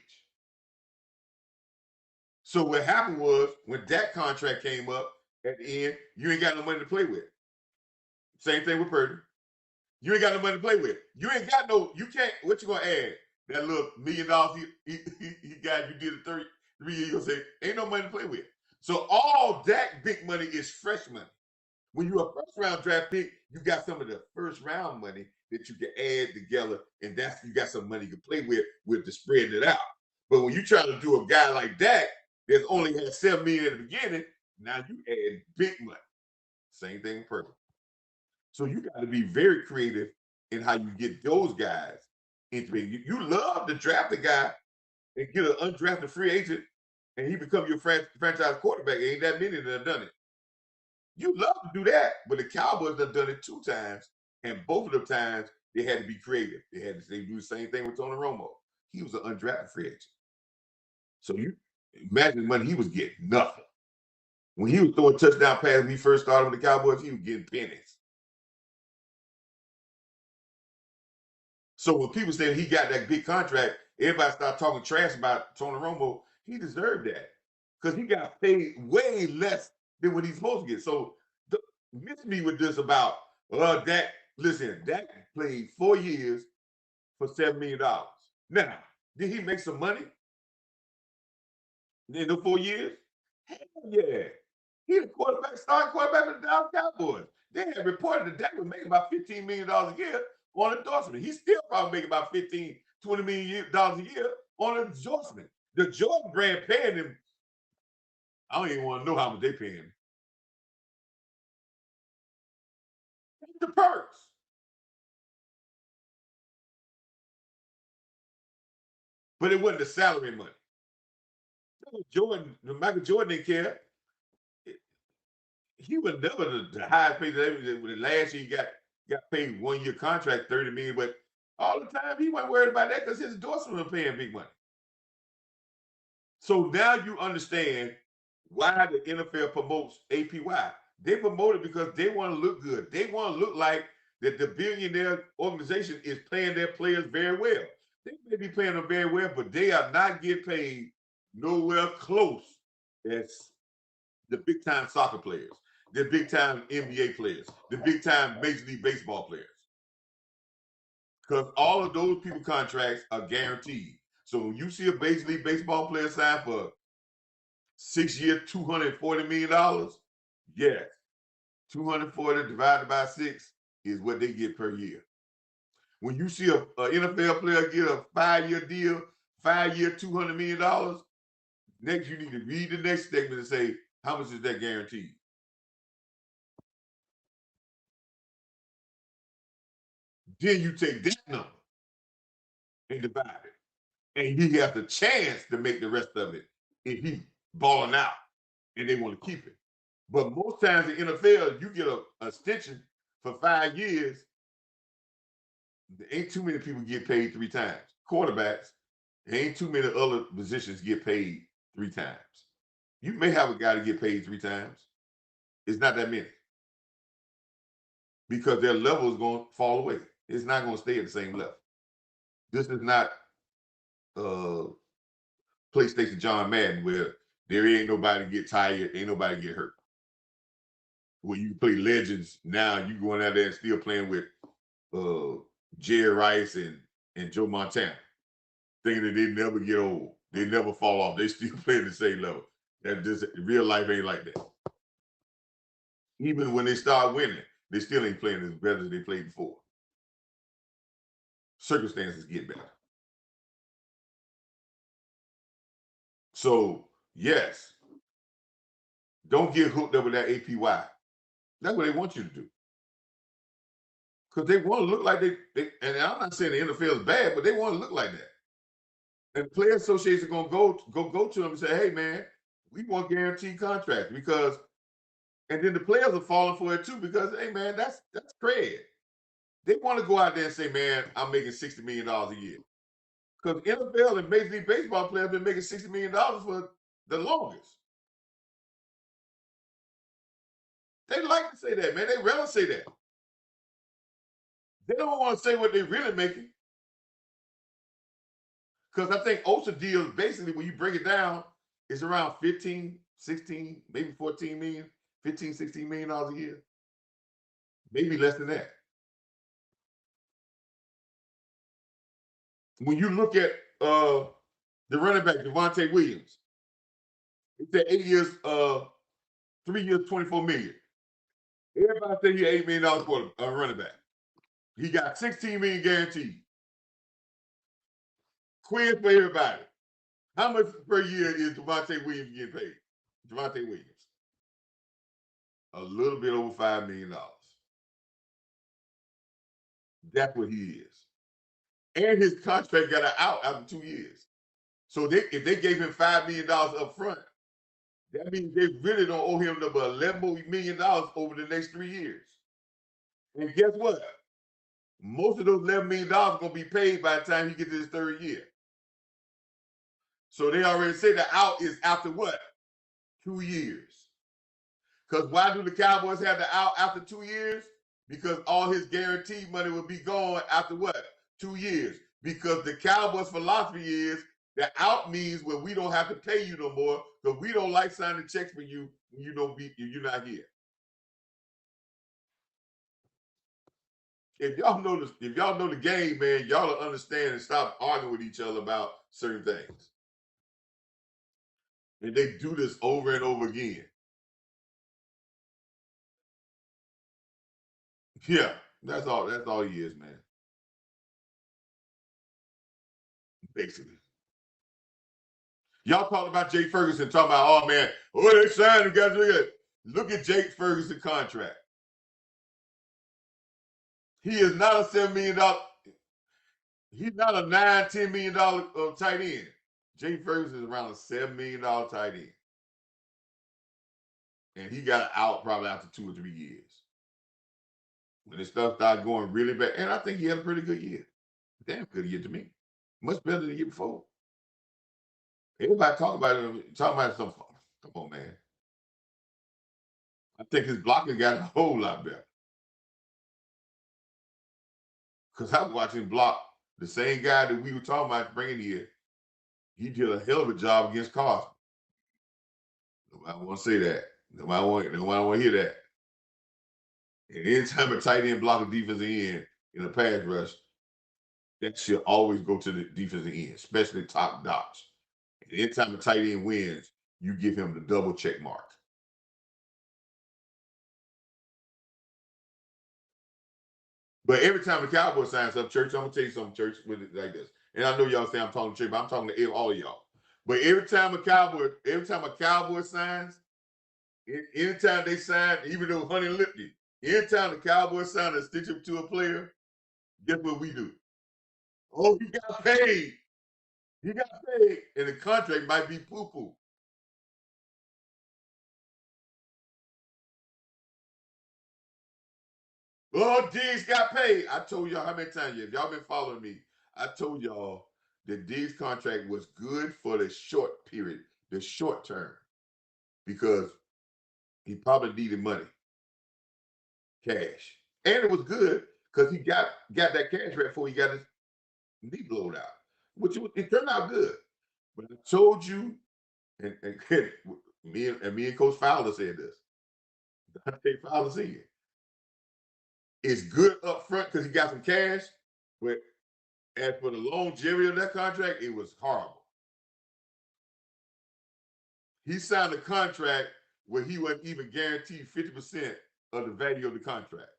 So what happened was, when that contract came up at the end, you ain't got no money to play with. Same thing with Purdy. You ain't got no money to play with. You ain't got no, you can't, what you gonna add? That little $1 million he got, you did it 3 years, you're gonna say, ain't no money to play with. So all that big money is fresh money. When you're a first round draft pick, you got some of the first round money that you can add together, and that's, you got some money you can play with to spread it out. But when you try to do a guy like that only had $7 million at the beginning, now you add big money. Same thing with Purdy. So you got to be very creative in how you get those guys into it. You love to draft a guy and get an undrafted free agent, and he become your franchise quarterback. Ain't that many that have done it. You love to do that, but the Cowboys have done it 2 times, and both of the times they had to be creative. They do the same thing with Tony Romo. He was an undrafted free agent. So you imagine the money he was getting, nothing. When he was throwing touchdown passes when he first started with the Cowboys, he was getting pennies. So when people say he got that big contract, everybody start talking trash about Tony Romo. He deserved that because he got paid way less than what he's supposed to get. So miss me with this about Dak. Listen, Dak played 4 years for $7 million. Now, did he make some money in the 4 years? Hell yeah. He the starting quarterback for the Dallas Cowboys. They had reported that Dak was making about $15 million a year on endorsement. He's still probably making about $15, $20 million a year on endorsement. The Jordan brand paying him, I don't even want to know how much they paying him. The perks. But it wasn't the salary money. Michael Jordan didn't care. He was never the highest paid. Last year he got paid 1 year contract, $30 million, but all the time he wasn't worried about that because his endorsement was paying big money. So now you understand why the NFL promotes APY. They promote it because they want to look good. They want to look like that the billionaire organization is paying their players very well. They may be paying them very well, but they are not getting paid nowhere close as the big time soccer players, the big time NBA players, the big time Major League Baseball players. Because all of those people contracts are guaranteed. So when you see a Major League Baseball player sign for 6 year, $240 million, yes, 240 divided by 6 is what they get per year. When you see a NFL player get a 5-year deal, 5-year, $200 million, next you need to read the next statement and say, how much is that guaranteed? Then you take that number and divide it. And he has the chance to make the rest of it if he balling out and they want to keep it. But most times in NFL, you get a extension for 5 years. There ain't too many people get paid 3 times. Quarterbacks, there ain't too many other positions get paid 3 times. You may have a guy to get paid 3 times. It's not that many. Because their level is going to fall away. It's not going to stay at the same level. This is not PlayStation John Madden where there ain't nobody get tired, ain't nobody get hurt. When you play Legends, now you going out there and still playing with Jerry Rice and Joe Montana, thinking that they never get old. They never fall off. They still play at the same level. That just real life ain't like that. Even when they start winning, they still ain't playing as better as they played before. Circumstances get better. So, yes, don't get hooked up with that APY. That's what they want you to do. Because they want to look like they, and I'm not saying the NFL is bad, but they want to look like that. And the Player Association going to go to them and say, hey, man, we want guaranteed contracts because, and then the players are falling for it too because, hey, man, that's cred. They want to go out there and say, man, I'm making $60 million a year. Because NFL and Major League Baseball players have been making $60 million for the longest. They like to say that, man. They rather say that. They don't want to say what they're really making. Because I think OSHA deals, basically, when you break it down, is around 15, 16, maybe 14 million, 15, 16 million dollars a year. Maybe less than that. When you look at the running back, Devontae Williams, it's at 8 years, 3 years, 24 million. Everybody say he's $8 million for a running back. He got 16 million guaranteed. Quiz for everybody. How much per year is Devontae Williams getting paid? Devontae Williams. A little bit over $5 million. That's what he is. And his contract got an out after 2 years. So if they gave him $5 million up front, that means they really don't owe him but $11 million over the next 3 years. And guess what? Most of those $11 million are going to be paid by the time he gets to his 3rd year. So they already say the out is after what? 2 years. Because why do the Cowboys have the out after 2 years? Because all his guaranteed money will be gone after what? 2 years. Because the Cowboys' philosophy is the out means when we don't have to pay you no more because we don't like signing checks for you when you're not here. If y'all know the game, man, y'all will understand and stop arguing with each other about certain things. And they do this over and over again. Yeah, that's all. That's all he is, man. Basically, y'all talking about Jake Ferguson, talking about, oh man, oh they signed him, guys. Look at Jake Ferguson contract. He is not a $7 million. He's not a $9, $10 million tight end. Jake Ferguson is around a $7 million tight end, and he got out probably after 2 or 3 years when his stuff started going really bad. And I think he had a pretty good year, damn good year to me, much better than the year before. Everybody talking about some. Come on, man. I think his blocking got a whole lot better because I was watching block the same guy that we were talking about bringing here. He did a hell of a job against Carson. Nobody want to say that. Nobody want to hear that. And anytime a tight end block a defensive end in a pass rush, that should always go to the defensive end, especially top dots. And anytime a tight end wins, you give him the double check mark. But every time the Cowboys signs up, Church, I'm gonna tell you something, Church, with it like this. And I know y'all say I'm talking to Church, but I'm talking to all of y'all. But every time a Cowboy signs, anytime they sign, even though Honey Lipke, anytime the Cowboys sign and stitch up to a player, guess what we do? Oh, he got paid. He got paid, and the contract might be poo-poo. Oh, Diggs got paid. I told y'all how many times, if y'all been following me, I told y'all that Diggs' contract was good for the short period, the short term, because he probably needed money, cash. And it was good because he got that cash right before he got his knee blowed out, which it turned out good. But I told you, and me and Coach Fowler said this. Dante Fowler said it's good up front because he got some cash, but as for the longevity of that contract, it was horrible. He signed a contract where he wasn't even guaranteed 50% of the value of the contract.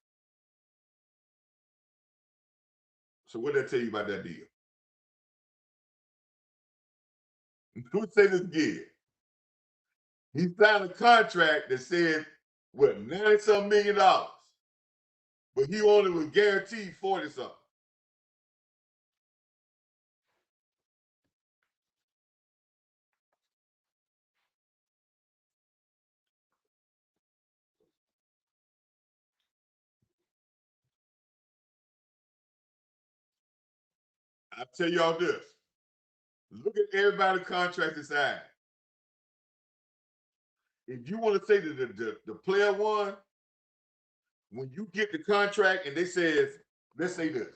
So what did I tell you about that deal? Let me say this again. He signed a contract that said, what, 90-something million dollars, but he only was guaranteed 40-something. I'll tell y'all this. Look at everybody's contract signed. If you want to say that the player won, when you get the contract and they says, let's say this,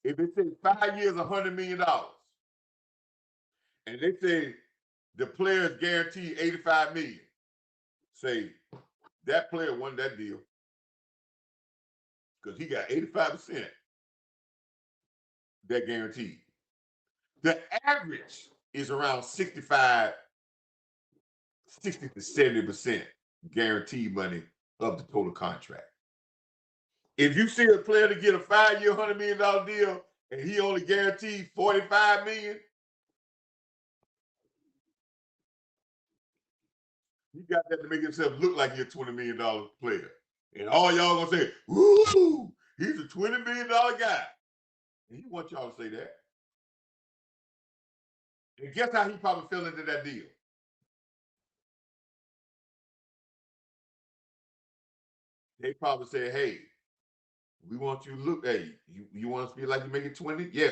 if they say 5 years, $100 million, and they say the player is guaranteed 85 million, say that player won that deal because he got 85% that guaranteed. The average is around 65, 60 to 70% guaranteed money of the total contract. If you see a player to get a 5-year, $100 million deal and he only guaranteed 45 million, he got that to make himself look like he's a $20 million player. And all y'all gonna say, ooh, he's a $20 million guy. And he wants y'all to say that. And guess how he probably fell into that deal? They probably said, hey, we want you to look, hey, you want us to be like you make it 20? Yeah.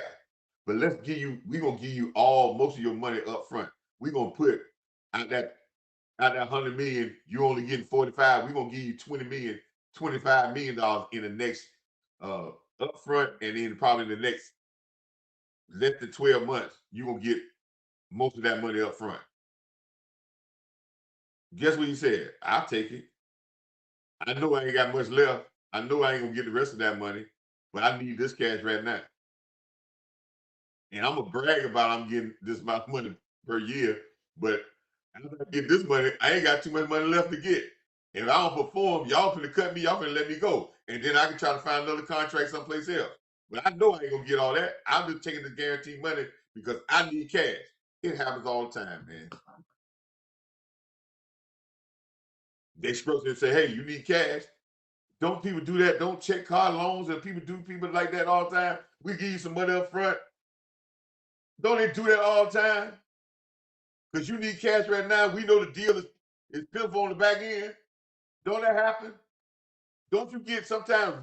But we're gonna give you most of your money up front. We're gonna put out that 100 million, you only getting 45. We're gonna give you 20 million, $25 million in the next upfront, and then probably the next less than 12 months, you're gonna get most of that money up front. Guess what he said? I'll take it. I know I ain't got much left. I know I ain't gonna get the rest of that money, but I need this cash right now. And I'm gonna brag about I'm getting this amount of money per year, but after I get this money, I ain't got too much money left to get. If I don't perform, y'all finna cut me, y'all finna let me go. and then I can try to find another contract someplace else. But I know I ain't gonna get all that. I'm just taking the guaranteed money because I need cash. It happens all the time, man. They supposed to say, "Hey, you need cash." Don't people do that? Don't check car loans and people like that all the time. We give you some money up front. Don't they do that all the time? Because you need cash right now. We know the deal is pitiful on the back end. Don't that happen? Don't you get sometimes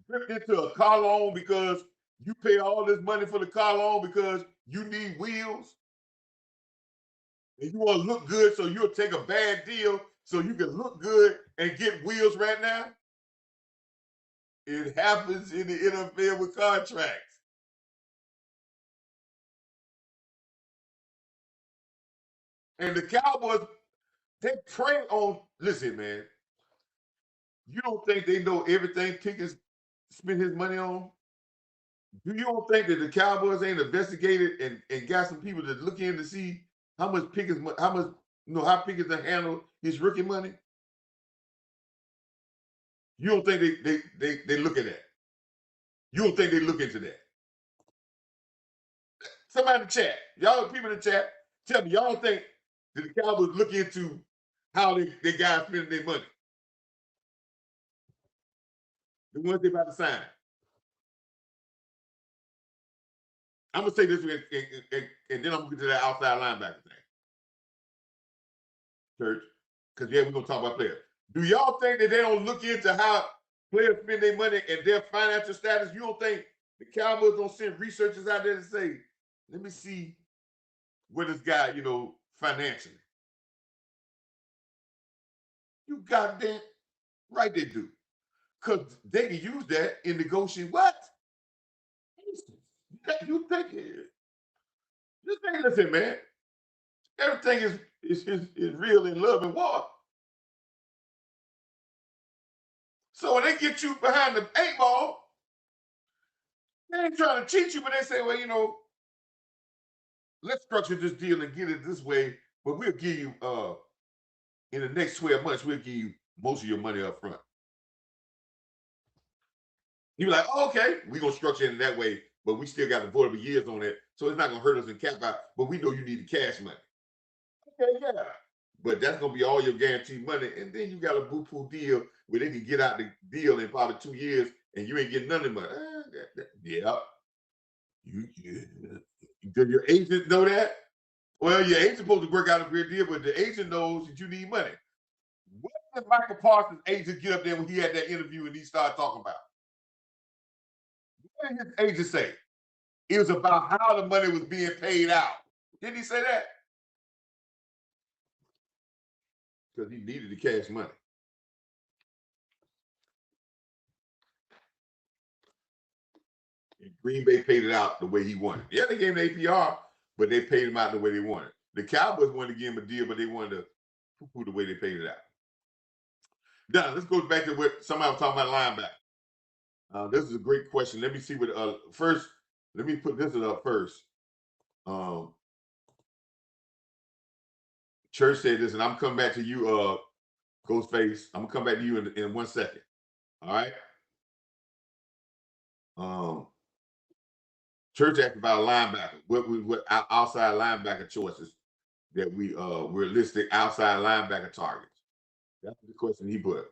drift into a car loan because you pay all this money for the car loan because you need wheels and you want to look good, so you'll take a bad deal so you can look good and get wheels right now? It happens in the NFL with contracts. And the Cowboys, they prey on, listen, man, you don't think they know everything Pickens spent his money on? Do you don't think that the Cowboys ain't investigated and got some people to look in to see how much Pickens, how much, how Pickens to handle his rookie money? You don't think they look at that? You don't think they look into that? Somebody in the chat, y'all people in the chat, tell me, y'all don't think that the Cowboys look into how they guys spending their money? The ones they about to sign. I'm gonna say this and then I'm gonna get to that outside linebacker thing, Church. Because we're gonna talk about players. Do y'all think that they don't look into how players spend their money and their financial status? You don't think the Cowboys don't send researchers out there to say, let me see where this guy, financially. You goddamn right they do. Because they can use that in negotiating what? You think listen, man, everything is real in love and war. So when they get you behind the 8 ball, they ain't trying to cheat you, but they say, well, let's structure this deal and get it this way, but we'll give you in the next 12 months, we'll give you most of your money up front. You're like, oh, okay, we're gonna structure it in that way, but we still got avoidable years on it, so it's not gonna hurt us in cap out, but we know you need the cash money. Okay, yeah. But that's gonna be all your guaranteed money, and then you got a boo-poo deal where they can get out the deal in probably 2 years, and you ain't getting none of the money. Yeah. Does your agent know that? Well, your agent supposed to work out a great deal, but the agent knows that you need money. What did Michael Parsons' agent get up there when he had that interview and he started talking about? What did his agent say? It was about how the money was being paid out. Didn't he say that? Because he needed the cash money. And Green Bay paid it out the way he wanted. Yeah, they gave him APR, but they paid him out the way they wanted. The Cowboys wanted to give him a deal, but they wanted to poo-poo the way they paid it out. Now, let's go back to what somebody was talking about linebacker. This is a great question. Let me see what first. Let me put this up first. Church said this, and I'm coming back to you, Ghostface. I'm gonna come back to you in 1 second. All right. Church asked about a linebacker. What outside linebacker choices that we're listing outside linebacker targets? That's the question he put.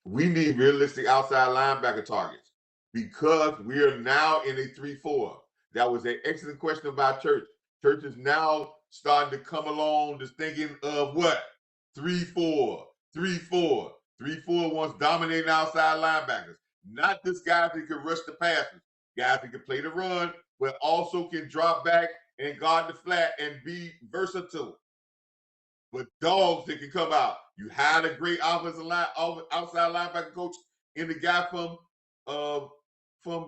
We need realistic outside linebacker targets because we are now in a 3-4. That was an excellent question about Church. Church is now starting to come along, just thinking of what? 3-4, 3-4. 3-4 wants dominating outside linebackers, not just guys that can rush the passes, guys that can play the run, but also can drop back and guard the flat and be versatile. But dogs that can come out. You hired a great offensive line, outside linebacker coach in the guy from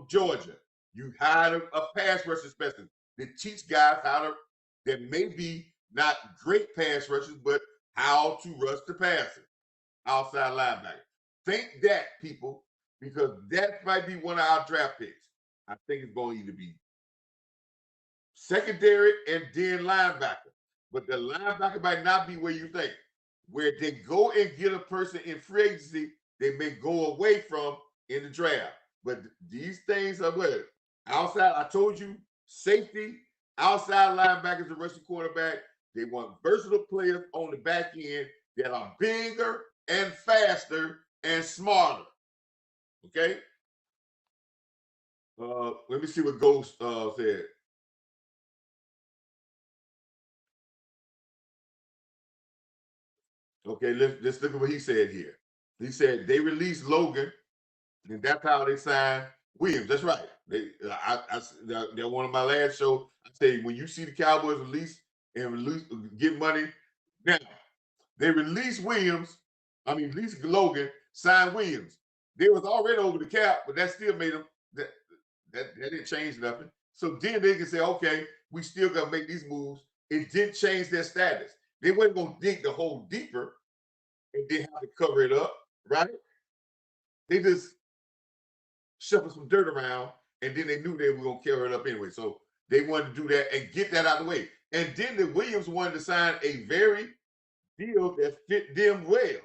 Georgia. You hired a pass rusher specialist that teach guys how to, that may be not great pass rushers, but how to rush the passer. Outside linebacker. Think that, people, because that might be one of our draft picks. I think it's going to either be secondary and then linebacker. But the linebacker might not be where you think. Where they go and get a person in free agency they may go away from in the draft. But these things are what? Outside, I told you, safety, outside linebackers and rushing quarterback. They want versatile players on the back end that are bigger and faster and smarter. Okay? Let me see what Ghost said. Okay, let's look at what he said here. He said they released Logan, and that's how they signed Williams. That's right. They're one of my last show. I say when you see the Cowboys release get money. Now they released Williams. I mean, released Logan, signed Williams. They was already over the cap, but that still made them that didn't change nothing. So then they can say, okay, we still got to make these moves. It didn't change their status. They weren't going to dig the hole deeper and then have to cover it up, right? They just shuffled some dirt around and then they knew they were going to cover it up anyway. So they wanted to do that and get that out of the way. And then the Williams wanted to sign a very deal that fit them well.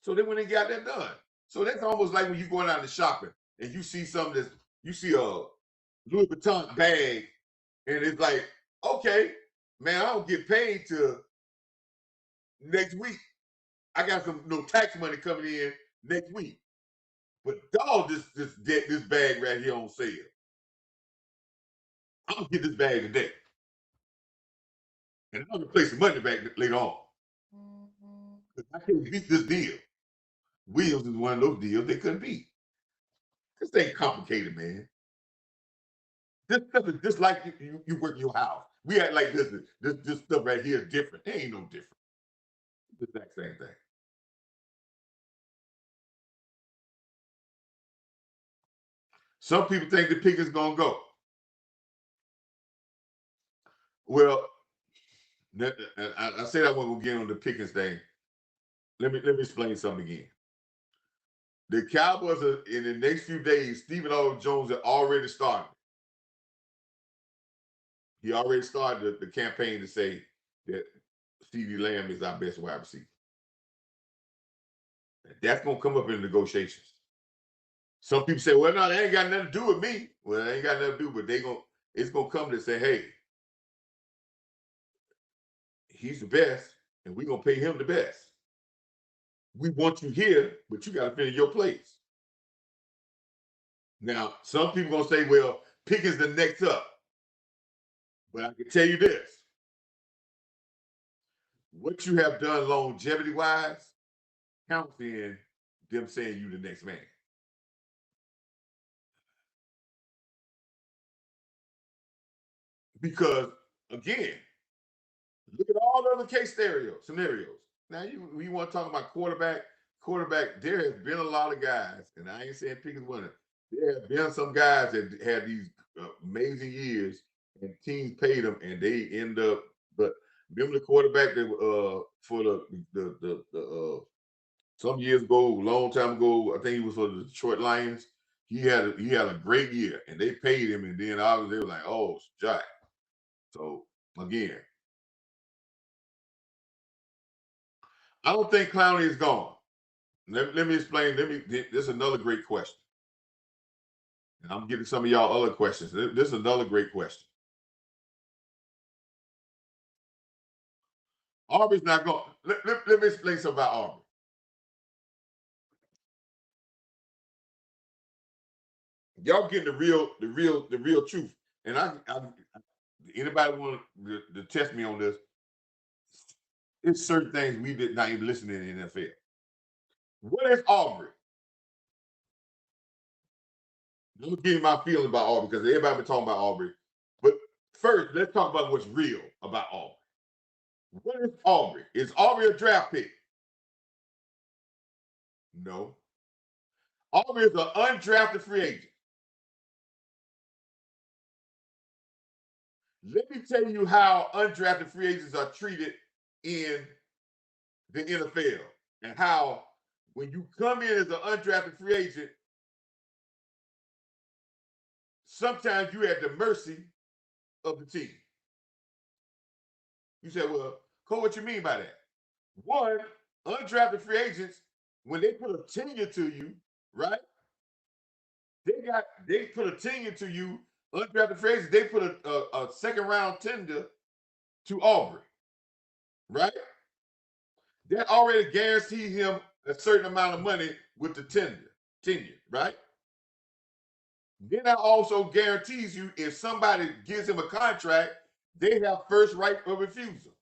So then when they got that done. So that's almost like when you going out to shopping and you see something that's, you see a Louis Vuitton bag and it's like, okay, man, I don't get paid till next week. I got some tax money coming in next week. But dog, this bag right here on sale. I'm gonna get this bag today. And I'm gonna place the money back later on. I can't beat this deal. Williams is one of those deals they couldn't beat. This ain't complicated, man. This stuff is just like you work in your house. We act like this stuff right here is different. It ain't no different. It's the exact same thing. Some people think the pick is gonna go. Well, I said I wasn't gonna get on the Pickens thing. Let me explain something again. The Cowboys are in the next few days. Stephen O. Jones had already started. He already started the campaign to say that CeeDee Lamb is our best wide receiver. That's gonna come up in negotiations. Some people say, "Well, no, that ain't got nothing to do with me." Well, it ain't got nothing to do, but it's gonna come to say, "Hey, he's the best, and we're gonna pay him the best. We want you here, but you got to fill your place." Now, some people gonna say, "Well, Pickens the next up," but I can tell you this: what you have done longevity wise counts in them saying you the next man. Because again, look at all the other case scenarios. Now you want to talk about quarterback, there has been a lot of guys, and I ain't saying Pickens winning. There have been some guys that had these amazing years, and teams paid them, and they end up. But remember the quarterback that for the some years ago, a long time ago, I think he was for the Detroit Lions. He had a great year, and they paid him, and then obviously they were like, "Oh, Jack." So again, I don't think Clowney is gone. Let me explain. This is another great question. And I'm getting some of y'all other questions. This is another great question. Aubrey's not going. Let me explain something about Aubrey. Y'all getting the real truth. And anybody want to test me on this? It's certain things we did not even listen in the NFL. What is Aubrey? Let me give you my feeling about Aubrey because everybody been talking about Aubrey. But first, let's talk about what's real about Aubrey. What is Aubrey? Is Aubrey a draft pick? No. Aubrey is an undrafted free agent. Let me tell you how undrafted free agents are treated in the NFL and how when you come in as an undrafted free agent, sometimes you're at the mercy of the team. You say, well, Cole, what you mean by that? One, undrafted free agents, when they put a tenure to you, right? They put a tenure to you, undrafted free agents, they put a second round tender to Aubrey, right? That already guaranteed him a certain amount of money with the tenure, right? Then that also guarantees you if somebody gives him a contract, they have first right of refusal.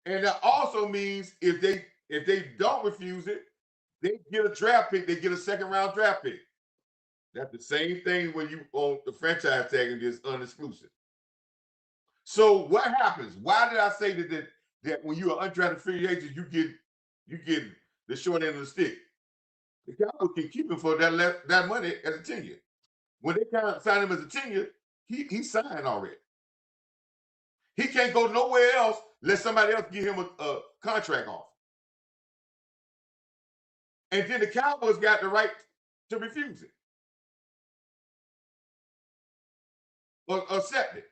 And that also means if they don't refuse it, they get a draft pick, they get a second round draft pick. That's the same thing when you own the franchise tag and just unexclusive. So what happens? Why did I say that when you're an undrafted free agent, you get the short end of the stick? The Cowboys can keep him for that money as a tenure. When they kind of sign him as a tenure, he signed already. He can't go nowhere else unless somebody else give him a contract off. And then the Cowboys got the right to refuse it or accept it.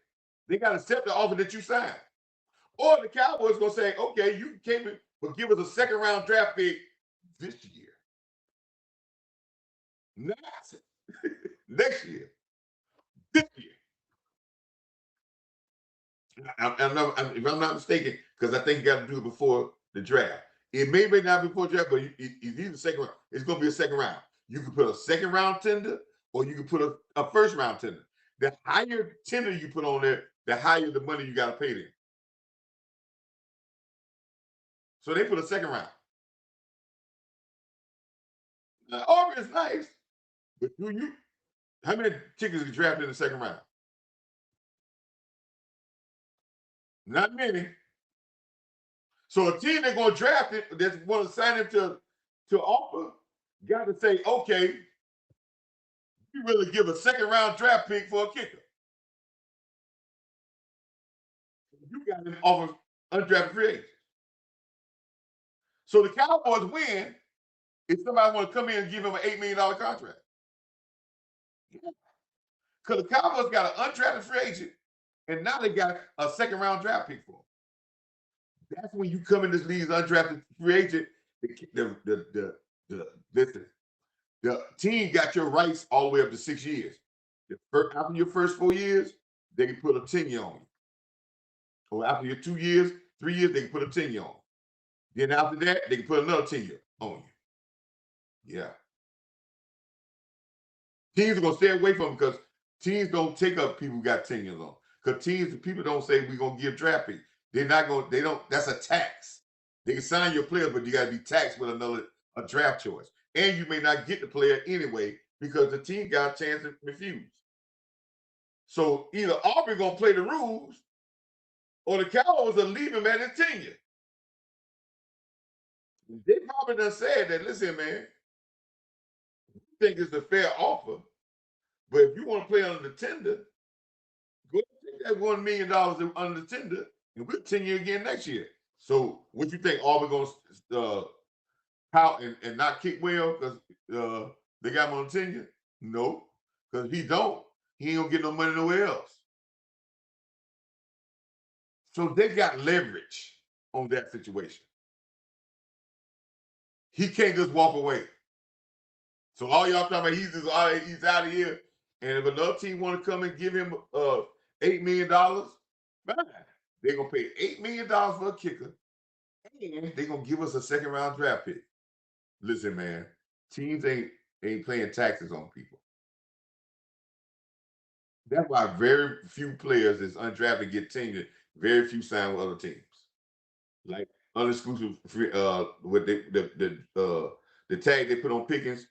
They got to accept the offer that you signed. Or the Cowboys gonna say, okay, you came in, but give us a second round draft pick this year. Next, next year. This year. If I'm not mistaken, because I think you got to do it before the draft. It may not be before draft, but it's either second round. It's going to be a second round. You can put a second round tender, or you can put a first round tender. The higher tender you put on there, the higher the money you got to pay them. So they put a second round. Now, Auburn is nice, but how many tickets get drafted in the second round? Not many. So a team that's going to draft it, that's going to sign him to offer, got to say, okay, you really give a second round draft pick for a kicker. You got him off of undrafted free agents. So the Cowboys win if somebody want to come in and give him an $8 million contract. Because the Cowboys got an undrafted free agent, and now they got a second round draft pick for him. That's when you come in this league as undrafted free agent. The team got your rights all the way up to 6 years. After your first 4 years, they can put a tenure on you. Or after your 2 years, 3 years, they can put a tenure on. Then after that, they can put another tenure on you. Yeah. Teams are gonna stay away from them because teams don't take up people who got tenures on. Because people don't say we're gonna give draft picks. They're not gonna, they don't, that's a tax. They can sign your players, but you gotta be taxed with a draft choice. And you may not get the player anyway because the team got a chance to refuse. So either Aubrey gonna play the rules or the Cowboys are leaving him at his tenure. They probably done said that, listen, man, I think it's a fair offer, but if you want to play under the tender, go take that $1 million under the tender and we'll tenure again next year. So what you think, Auburn gonna pout and not kick well because they got him on tenure? No, because if he don't, he ain't gonna get no money nowhere else. So they got leverage on that situation. He can't just walk away. So all y'all talking about he's out of here. And if another team want to come and give him $8 million, fine. They're gonna pay $8 million for a kicker, and they're gonna give us a second round draft pick. Listen, man, teams ain't paying taxes on people. That's why very few players is undrafted get tenured. Very few sign with other teams. Like unexclusive free with the tag they put on Pickens,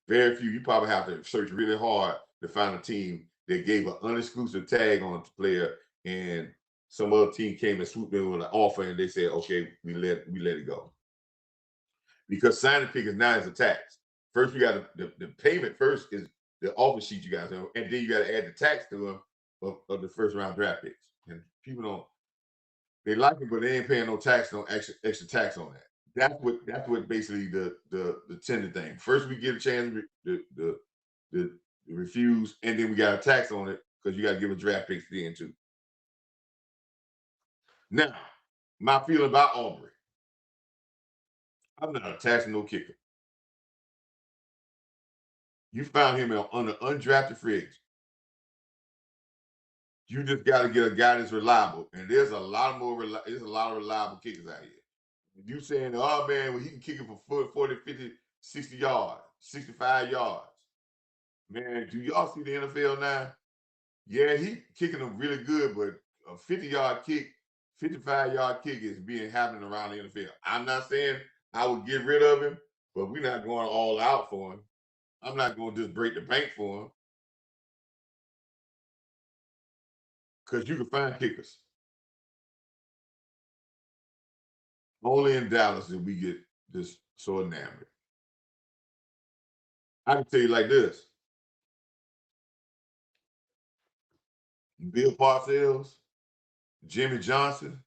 very few. You probably have to search really hard to find a team that gave an unexclusive tag on the player, and some other team came and swooped in with an offer, and they said, "Okay, we let it go." Because signing Pickens now is a tax. First, you got the payment. First is the offer sheet you guys have, and then you got to add the tax to them of the first round draft picks. And people don't, they like it, but they ain't paying no tax, no extra tax on that. That's what basically the tender thing. First, we get a chance the refuse, and then we got a tax on it because you got to give a draft picks then too. Now, my feeling about Aubrey. I'm not attaching no kicker. You found him on the undrafted free agent. You just got to get a guy that's reliable, and there's a lot more. There's a lot of reliable kickers out here. You saying, oh man, well, he can kick it for 40, 50, 60 yards, 65 yards. Man, do y'all see the NFL now? Yeah, he kicking them really good, but a 50-yard kick, 55-yard kick is being happening around the NFL. I'm not saying I would get rid of him, but we're not going all out for him. I'm not going to just break the bank for him because you can find kickers. Only in Dallas did we get this so enamored. I can tell you like this: Bill Parcells, Jimmy Johnson,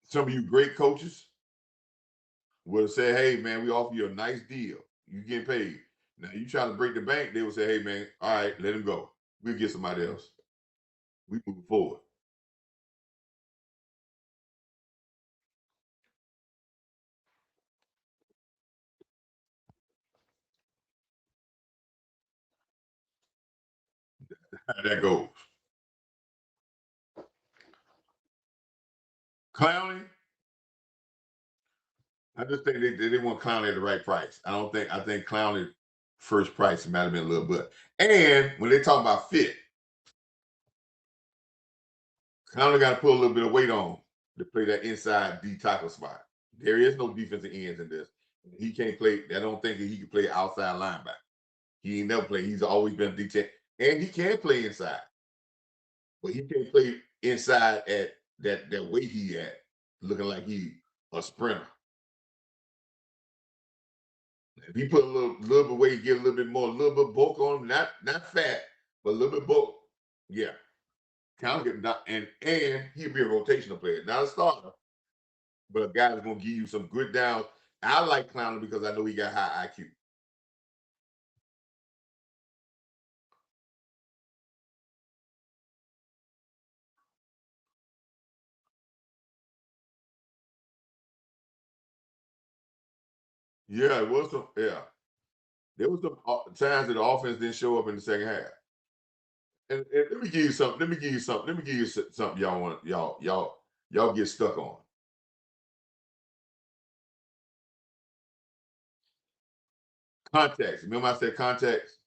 some of you great coaches would have said, "Hey man, we offer you a nice deal. You get paid." Now you trying to break the bank, they would say, "Hey man, all right, let him go. We'll get somebody else. We move forward." How that goes. Clowning, I just think they didn't want Clowney at the right price. I think Clowney first price might have been a little bit. And when they talk about fit, Clowney got to put a little bit of weight on to play that inside D tackle spot. There is no defensive ends in this. He can't play. I don't think that he can play outside linebacker. He ain't never played. He's always been a D and he can play inside, but he can't play inside at that weight he at, looking like he a sprinter. If he put a little bit weight, get a little bit more, a little bit bulk on him, not fat, but a little bit bulk. Yeah, count him not, and he'll be a rotational player, not a starter, but a guy that's gonna give you some good downs. I like Clowney because I know he got high IQ. Yeah, it was some. Yeah, there was some times that the offense didn't show up in the second half. And let me give you something. Let me give you something. Let me give you something y'all want. Y'all get stuck on context. Remember I said context.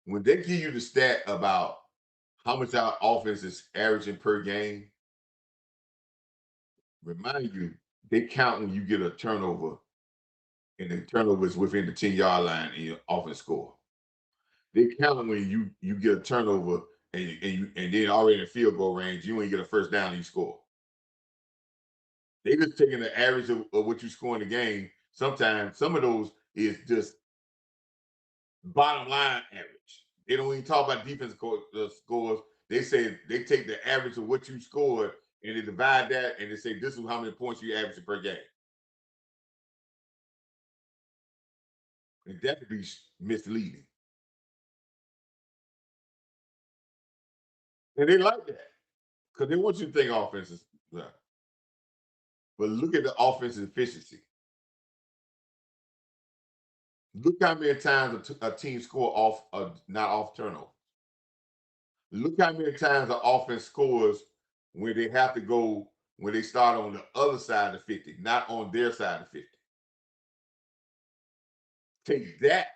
When they give you the stat about how much our offense is averaging per game, remind you they count when you get a turnover, and the turnover is within the 10-yard line and your offense score. They count when you get a turnover and then already in field goal range, you ain't get a first down and you score. They just taking the average of what you score in the game. Sometimes some of those is just bottom line average. They don't even talk about defense scores. They say they take the average of what you scored and they divide that and they say this is how many points you average per game. And that could be misleading. And they like that because they want you to think offense is. But look at the offensive efficiency. Look how many times a team score off, not off turnover. Look how many times the offense scores when they have to go, when they start on the other side of 50, not on their side of 50. Take that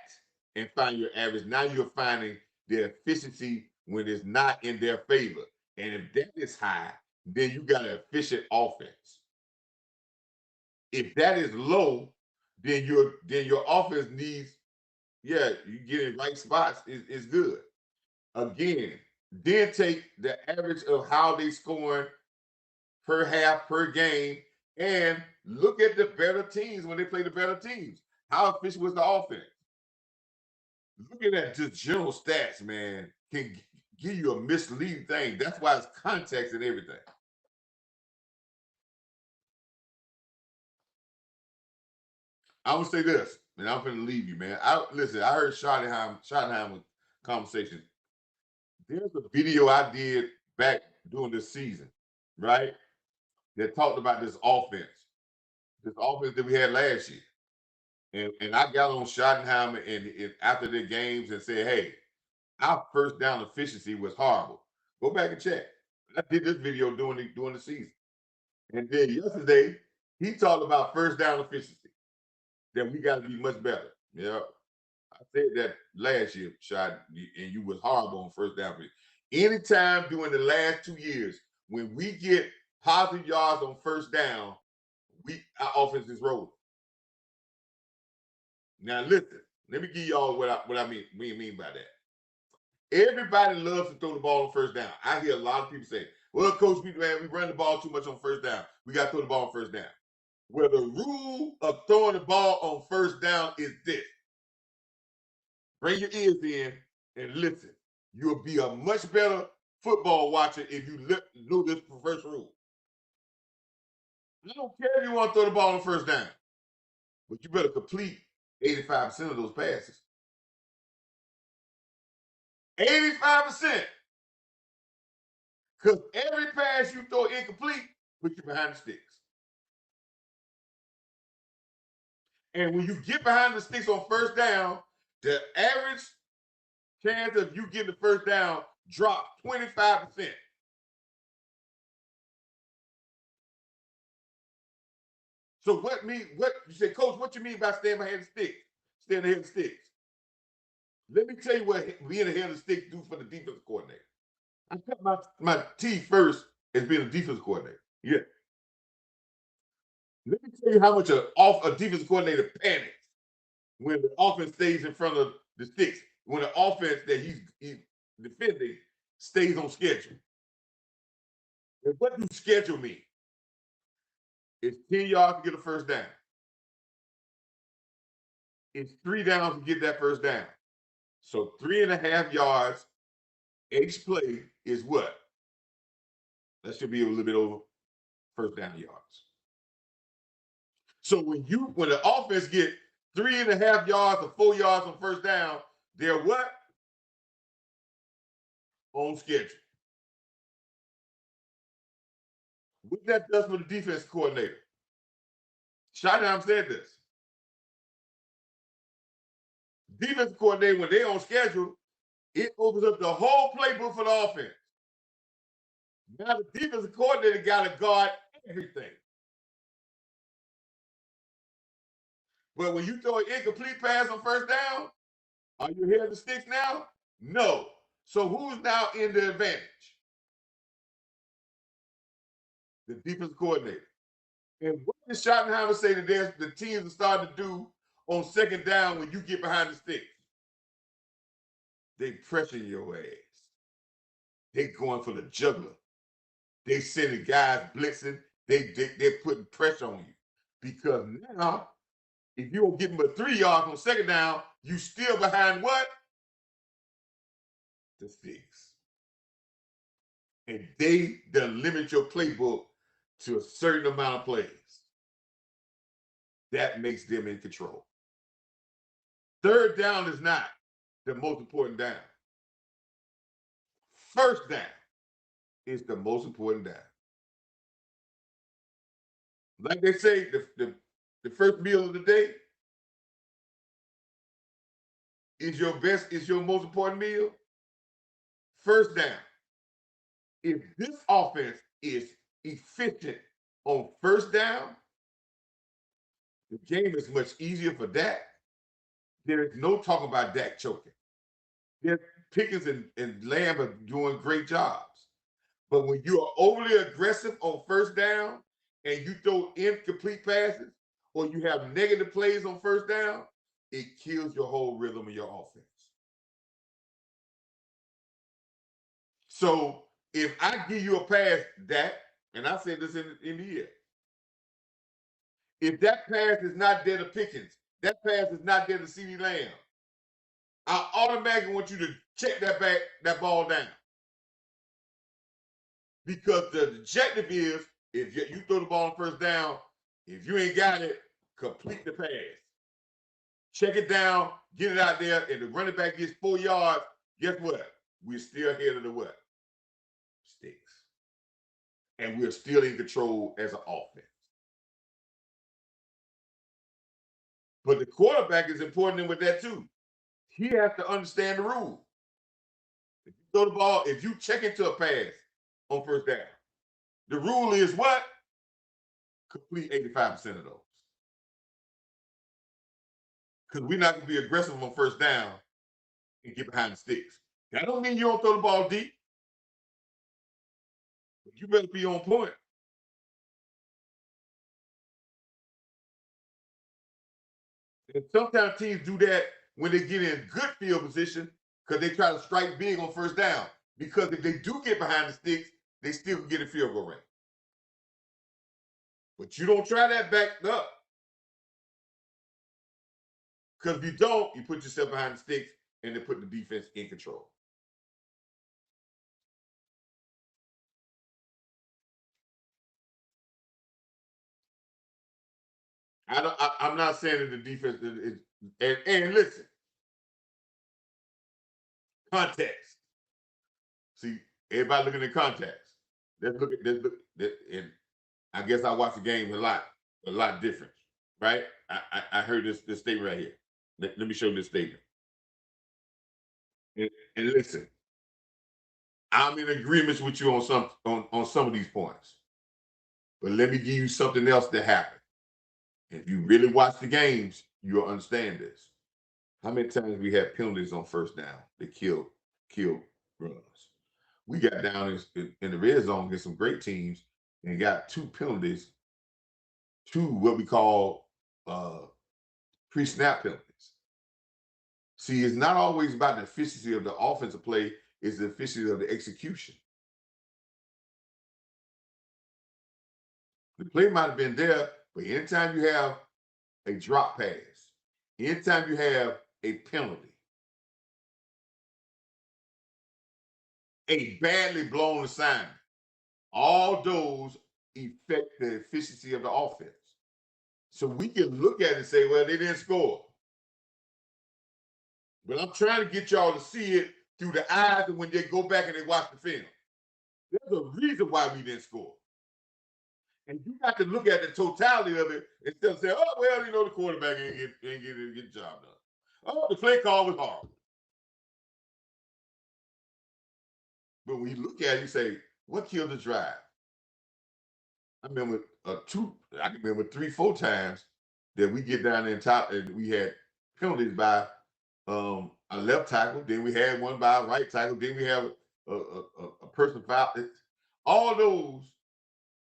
and find your average. Now you're finding the efficiency when it's not in their favor. And if that is high, then you got an efficient offense. If that is low, then your offense needs, yeah, you get in right spots is good. Again, then take the average of how they scoring per half per game and look at the better teams when they play the better teams. How efficient was the offense? Looking at just general stats, man, can give you a misleading thing. That's why it's context and everything. I would say this, and I'm going to leave you, man. I listen. I heard Schottenheim conversation. There's a video I did back during this season, right? That talked about this offense. this offense that we had last year. And I got on Schottenheimer and after the games and said, hey, our first down efficiency was horrible. Go back and check. I did this video during the season. And then yesterday, he talked about first down efficiency, that we got to be much better. Yeah. I said that last year, Shot, and you was horrible on first down. Anytime during the last 2 years, when we get positive yards on first down, our offense is rolling. Now listen, let me give y'all what I mean by that. Everybody loves to throw the ball on first down. I hear a lot of people say, well, coach, we run the ball too much on first down. We got to throw the ball on first down. Well, the rule of throwing the ball on first down is this. Bring your ears in and listen. You'll be a much better football watcher if you know this first rule. I don't care if you want to throw the ball on first down, but you better complete 85% of those passes. 85%. Because every pass you throw incomplete puts you behind the sticks. And when you get behind the sticks on first down, the average chance of you getting the first down drops 25%. So what you say, coach, what you mean by staying behind the sticks? Staying ahead of the sticks. Let me tell you what being ahead of the sticks do for the defensive coordinator. I cut my teeth first as being a defensive coordinator. Yeah. Let me tell you how much a defensive coordinator panics when the offense stays in front of the sticks. When the offense that he's defending stays on schedule. And what does schedule mean? It's 10 yards to get a first down. It's 3 downs to get that first down. So 3.5 yards each play is what? That should be a little bit over first down yards. So when the offense get 3.5 yards or 4 yards on first down, they're what? On schedule. What that does for the defense coordinator? Schottenheimer said this. Defense coordinator, when they're on schedule, it opens up the whole playbook for the offense. Now the defensive coordinator got to guard everything. But when you throw an incomplete pass on first down, are you ahead of the sticks now? No. So who's now in the advantage? The defensive coordinator. And what did Schottenheimer say that the teams are starting to do on second down when you get behind the sticks? They pressure your ass. They going for the juggler. They sending guys blitzing. They're putting pressure on you. Because now, if you don't get them but 3 yards on second down, you still behind what? The sticks. And they limit your playbook to a certain amount of plays. That makes them in control. Third down is not the most important down. First down is the most important down. Like they say, the first meal of the day is your most important meal. First down. If this offense is efficient on first down, the game is much easier for Dak. There is no talk about Dak choking. Pickens and Lamb are doing great jobs. But when you are overly aggressive on first down and you throw incomplete passes or you have negative plays on first down, it kills your whole rhythm of your offense. So if I give you a pass, Dak, and I said this in the year, if that pass is not there to Pickens, that pass is not there to CeeDee Lamb, I automatically want you to check that ball down. Because the objective is, if you throw the ball on first down, if you ain't got it, complete the pass. Check it down, get it out there, and the running back gets 4 yards, guess what? We're still ahead of the what? Sticks. And we're still in control as an offense. But the quarterback is important with that too. He has to understand the rule. If you throw the ball, if you check into a pass on first down, the rule is what? Complete 85% of those. Because we're not going to be aggressive on first down and get behind the sticks. That don't mean you don't throw the ball deep. But you better be on point. And sometimes teams do that when they get in good field position because they try to strike big on first down. Because if they do get behind the sticks, they still can get a field goal range. But you don't try that backed up. Because if you don't, you put yourself behind the sticks and they put the defense in control. I'm not saying that the defense is, and listen, context. See, everybody looking at context. Let's look at this. And I guess I watch the game a lot different, right? I heard this statement right here. Let me show you this statement. And listen, I'm in agreement with you on some of these points, but let me give you something else that happened. If you really watch the games, you'll understand this. How many times we had penalties on first down that killed runs? We got down in the red zone against some great teams and got 2 penalties, 2 what we call pre-snap penalties. See, it's not always about the efficiency of the offensive play, it's the efficiency of the execution. The play might have been there, but anytime you have a drop pass, anytime you have a penalty, a badly blown assignment, all those affect the efficiency of the offense. So we can look at it and say, well, they didn't score. But I'm trying to get y'all to see it through the eyes of when they go back and they watch the film. There's a reason why we didn't score. And you got to look at the totality of it instead of saying, oh, well, the quarterback ain't get the job done. Oh, the play call was horrible. But when you look at it, you say, what killed the drive? I remember I can remember 3-4 times that we get down there and top, and we had penalties by a left tackle. Then we had one by a right tackle. Then we have a person foul. All those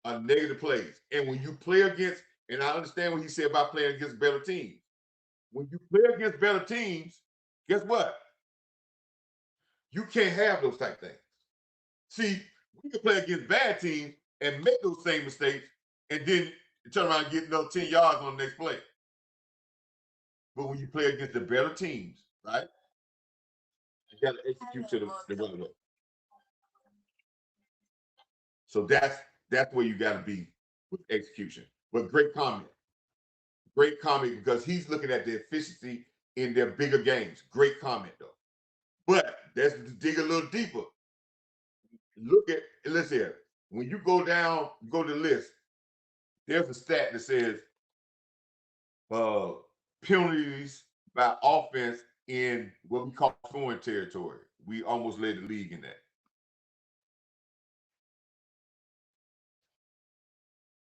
are negative plays. And when you play against, and I understand what he said about playing against better teams. When you play against better teams, guess what? You can't have those type things. See, we can play against bad teams and make those same mistakes and then turn around and get another 10 yards on the next play. But when you play against the better teams, right? You got to execute to the running up. So that's where you got to be with execution. But great comment. Great comment because he's looking at the efficiency in their bigger games. Great comment though. But let's dig a little deeper. Look at, listen here. When you go to the list, there's a stat that says penalties by offense in what we call scoring territory. We almost led the league in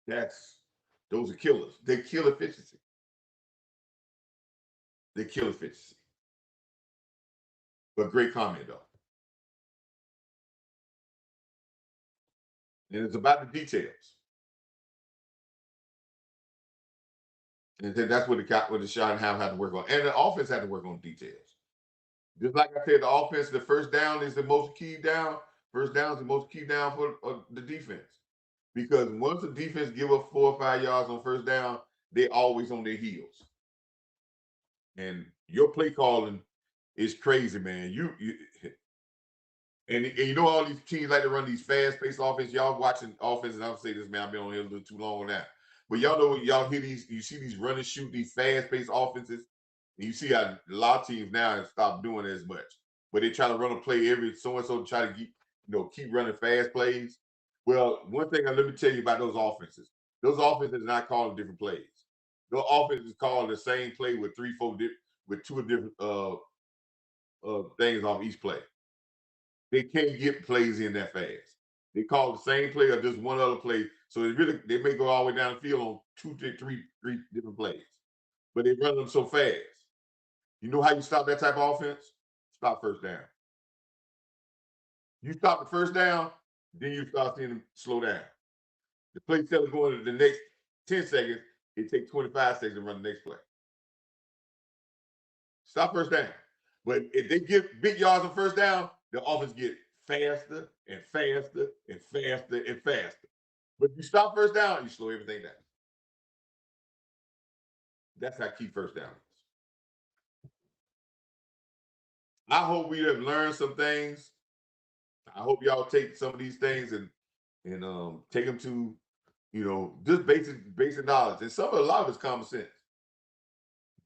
that. Those are killers. They kill efficiency. They kill efficiency. But great comment though. And it's about the details. And then that's what the shot and have had to work on. And the offense had to work on details. Just like I said, the offense, the first down is the most key down. First down is the most key down for the defense. Because once the defense give up 4 or 5 yards on first down, they're always on their heels. And your play calling is crazy, man. And you know all these teams like to run these fast-paced offense. Y'all watching offense, and I'll say this, man, I've been on here a little too long on that. But y'all know when y'all hear these, you see these run and shoot, these fast-paced offenses, and you see how a lot of teams now have stopped doing it as much. But they try to run a play every so-and-so to try to keep running fast plays. Well, one thing let me tell you about those offenses are not calling different plays. No offense is called the same play with with two different things off each play. They can't get plays in that fast. They call the same play or just one other play. So they may go all the way down the field on three different plays. But they run them so fast. You know how you stop that type of offense? Stop first down. You stop the first down, then you start seeing them slow down. The play instead of going to the next 10 seconds, it takes 25 seconds to run the next play. Stop first down. But if they get big yards on first down, the offense get faster and faster and faster and faster. But if you stop first down, you slow everything down. That's how key first down is. I hope we have learned some things. I hope y'all take some of these things and take them to just basic knowledge. And a lot of it's common sense.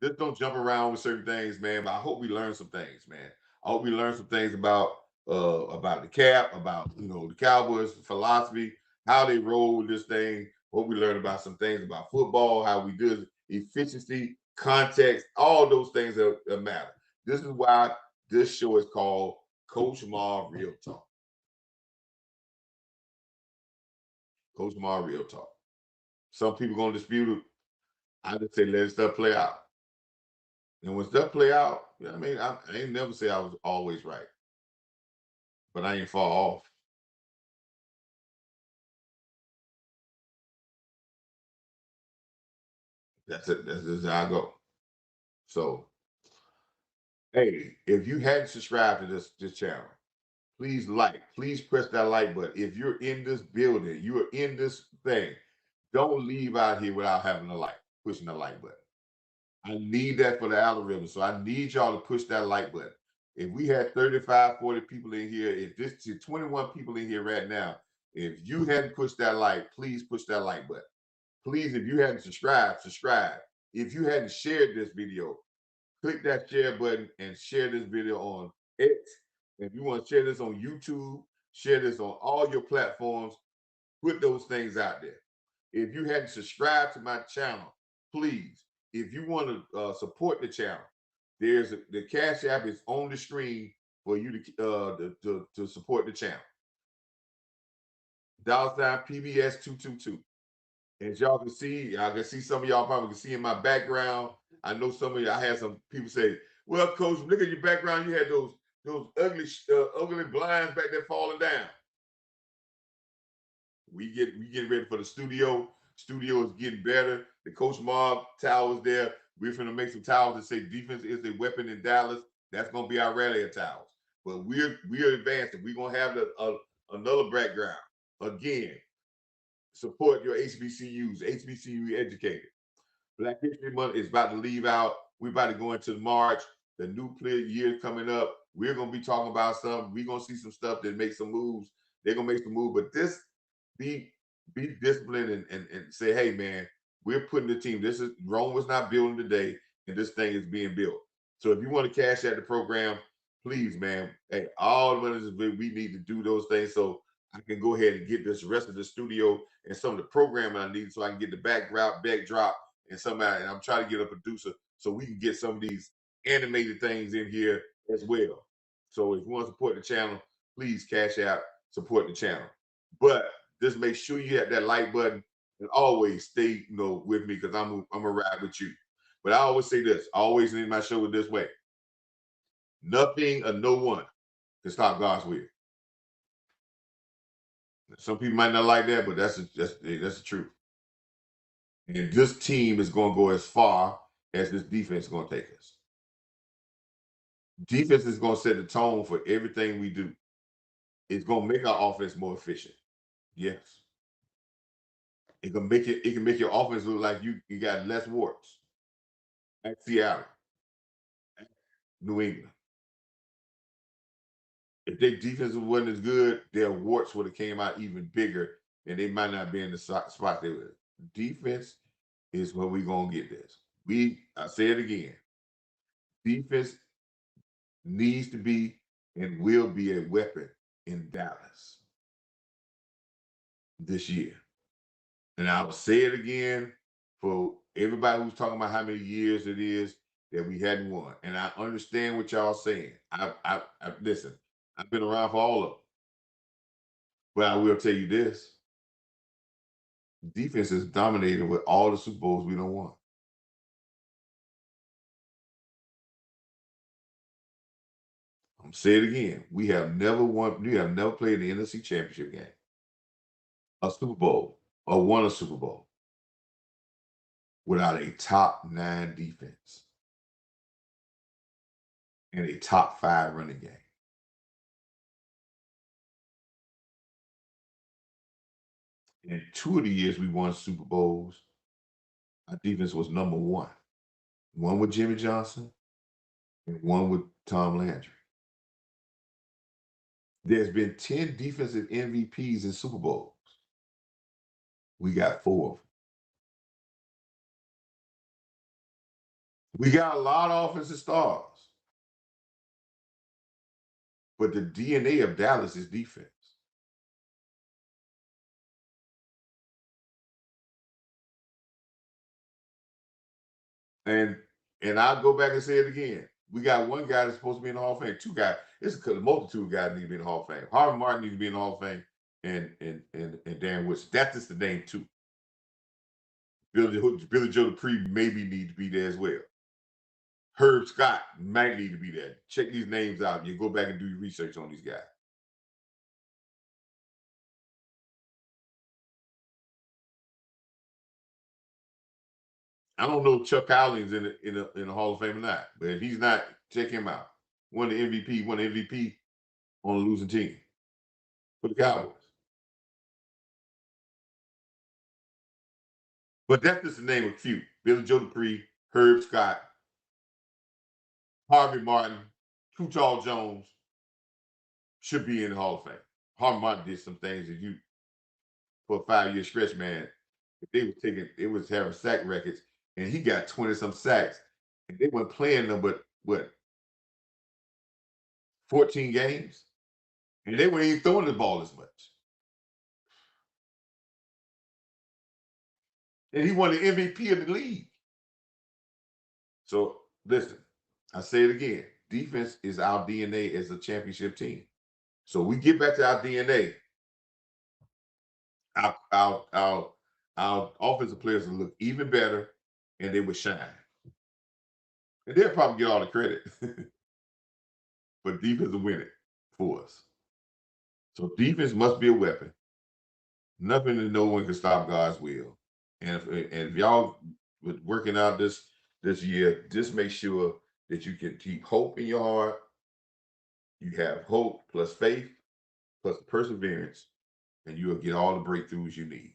Just don't jump around with certain things, man. But I hope we learn some things, man. I hope we learn some things about the cap, about the Cowboys philosophy, how they roll with this thing. Hope we learn about some things about football, how we do efficiency, context, all those things that matter. This is why this show is called Coach Marv Real Talk. Coach Marv Real Talk. Some people gonna dispute it. I just say let stuff play out. And when stuff play out, I mean, I ain't never say I was always right, but I ain't far off. That's it. That's just how I go. So, hey, if you hadn't subscribed to this channel, please press that like button. If you're in this building, you are in this thing, don't leave out here without having a like, pushing the like button. I need that for the algorithm. So I need y'all to push that like button. If we had 35, 40 people in here, if this to 21 people in here right now, if you hadn't pushed that like, please push that like button. Please, if you hadn't subscribed, subscribe. If you hadn't shared this video, click that share button and share this video on X. If you want to share this on YouTube, share this on all your platforms, put those things out there. If you hadn't subscribed to my channel, please, if you want to support the channel, the Cash App is on the screen for you to support the channel. $ PBS 222. As y'all can see some of y'all probably can see in my background. I know some of you. I had some people say, "Well, Coach, look at your background. You had those ugly blinds back there falling down." We get ready for the studio. Studio is getting better. The Coach Marv towel is there. We're gonna make some towels that say "Defense is a weapon" in Dallas. That's gonna be our rally towels. But we're advancing. We're gonna have another background again. Support your HBCUs, HBCU educated. Black History Month is about to leave out. We're about to go into March. The nuclear year coming up. We're gonna be talking about something. We're gonna see some stuff that makes some moves. They're gonna make some moves, but this be disciplined and say, hey man, we're putting the team. This is Rome was not building today, and this thing is being built. So if you want to cash out the program, please, man. Hey, all the money we need to do those things so I can go ahead and get this rest of the studio and some of the programming I need so I can get the backdrop, and somebody. And I'm trying to get a producer so we can get some of these animated things in here as well. So if you want to support the channel, please cash out, support the channel. But just make sure you hit that like button and always stay, with me because I'm gonna ride with you. But I always say this, I always end my show with this way. Nothing or no one can stop God's will. Some people might not like that, but that's the truth. And this team is going to go as far as this defense is going to take us. Defense is going to set the tone for everything we do. It's going to make our offense more efficient. Yes. It can make your offense look like you got less warts. At Seattle, New England. If their defense wasn't as good, their warts would have came out even bigger, and they might not be in the spot they were. Defense is where we're going to get this. I say it again. Defense needs to be and will be a weapon in Dallas this year. And I will say it again for everybody who's talking about how many years it is that we hadn't won. And I understand what y'all saying. I listen, I've been around for all of them. But I will tell you this: defense is dominating with all the Super Bowls we don't won. I'm saying it again. We have never won. We have never played the NFC Championship game, a Super Bowl, or won a Super Bowl without a top 9 defense and a top 5 running game. In 2 of the years we won Super Bowls, our defense was number 1. One with Jimmy Johnson and one with Tom Landry. There's been 10 defensive MVPs in Super Bowls. We got 4 of them. We got a lot of offensive stars. But the DNA of Dallas is defense. And I'll go back and say it again. We got one guy that's supposed to be in the Hall of Fame. 2 guys. It's because the multitude of guys need to be in the Hall of Fame. Harvey Martin needs to be in the Hall of Fame, and Dan Woodson. That's just the name too. Billy Joe Dupree maybe need to be there as well. Herb Scott might need to be there. Check these names out. You go back and do your research on these guys. I don't know if Chuck Howling's in the Hall of Fame or not, but if he's not, check him out. Won the MVP on a losing team for the Cowboys. But that's just the name of few. Billy Joe Dupree, Herb Scott, Harvey Martin, Too Tall Jones should be in the Hall of Fame. Harvey Martin did some things that you, for a 5-year stretch, man, they was having sack records, and he got 20 some sacks, and they weren't playing them but what 14 games, and they weren't even throwing the ball as much. And he won the MVP of the league. So listen, I say it again: defense is our DNA as a championship team. So we get back to our DNA. Our offensive players will look even better, and they will shine. And they'll probably get all the credit, but defense will win it for us. So defense must be a weapon. Nothing and no one can stop God's will. And if y'all was working out this year, just make sure that you can keep hope in your heart. You have hope plus faith plus perseverance, and you'll get all the breakthroughs you need.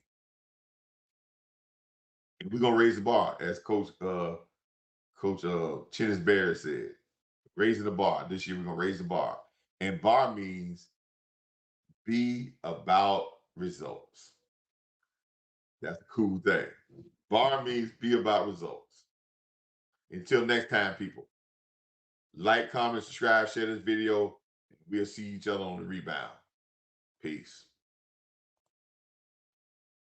And we're gonna raise the bar, as Coach Chennis Barrett said. Raising the bar. This year we're gonna raise the bar. And bar means be about results. That's a cool thing. Bar means be about results. Until next time, people. Like, comment, subscribe, share this video. We'll see each other on the rebound. Peace.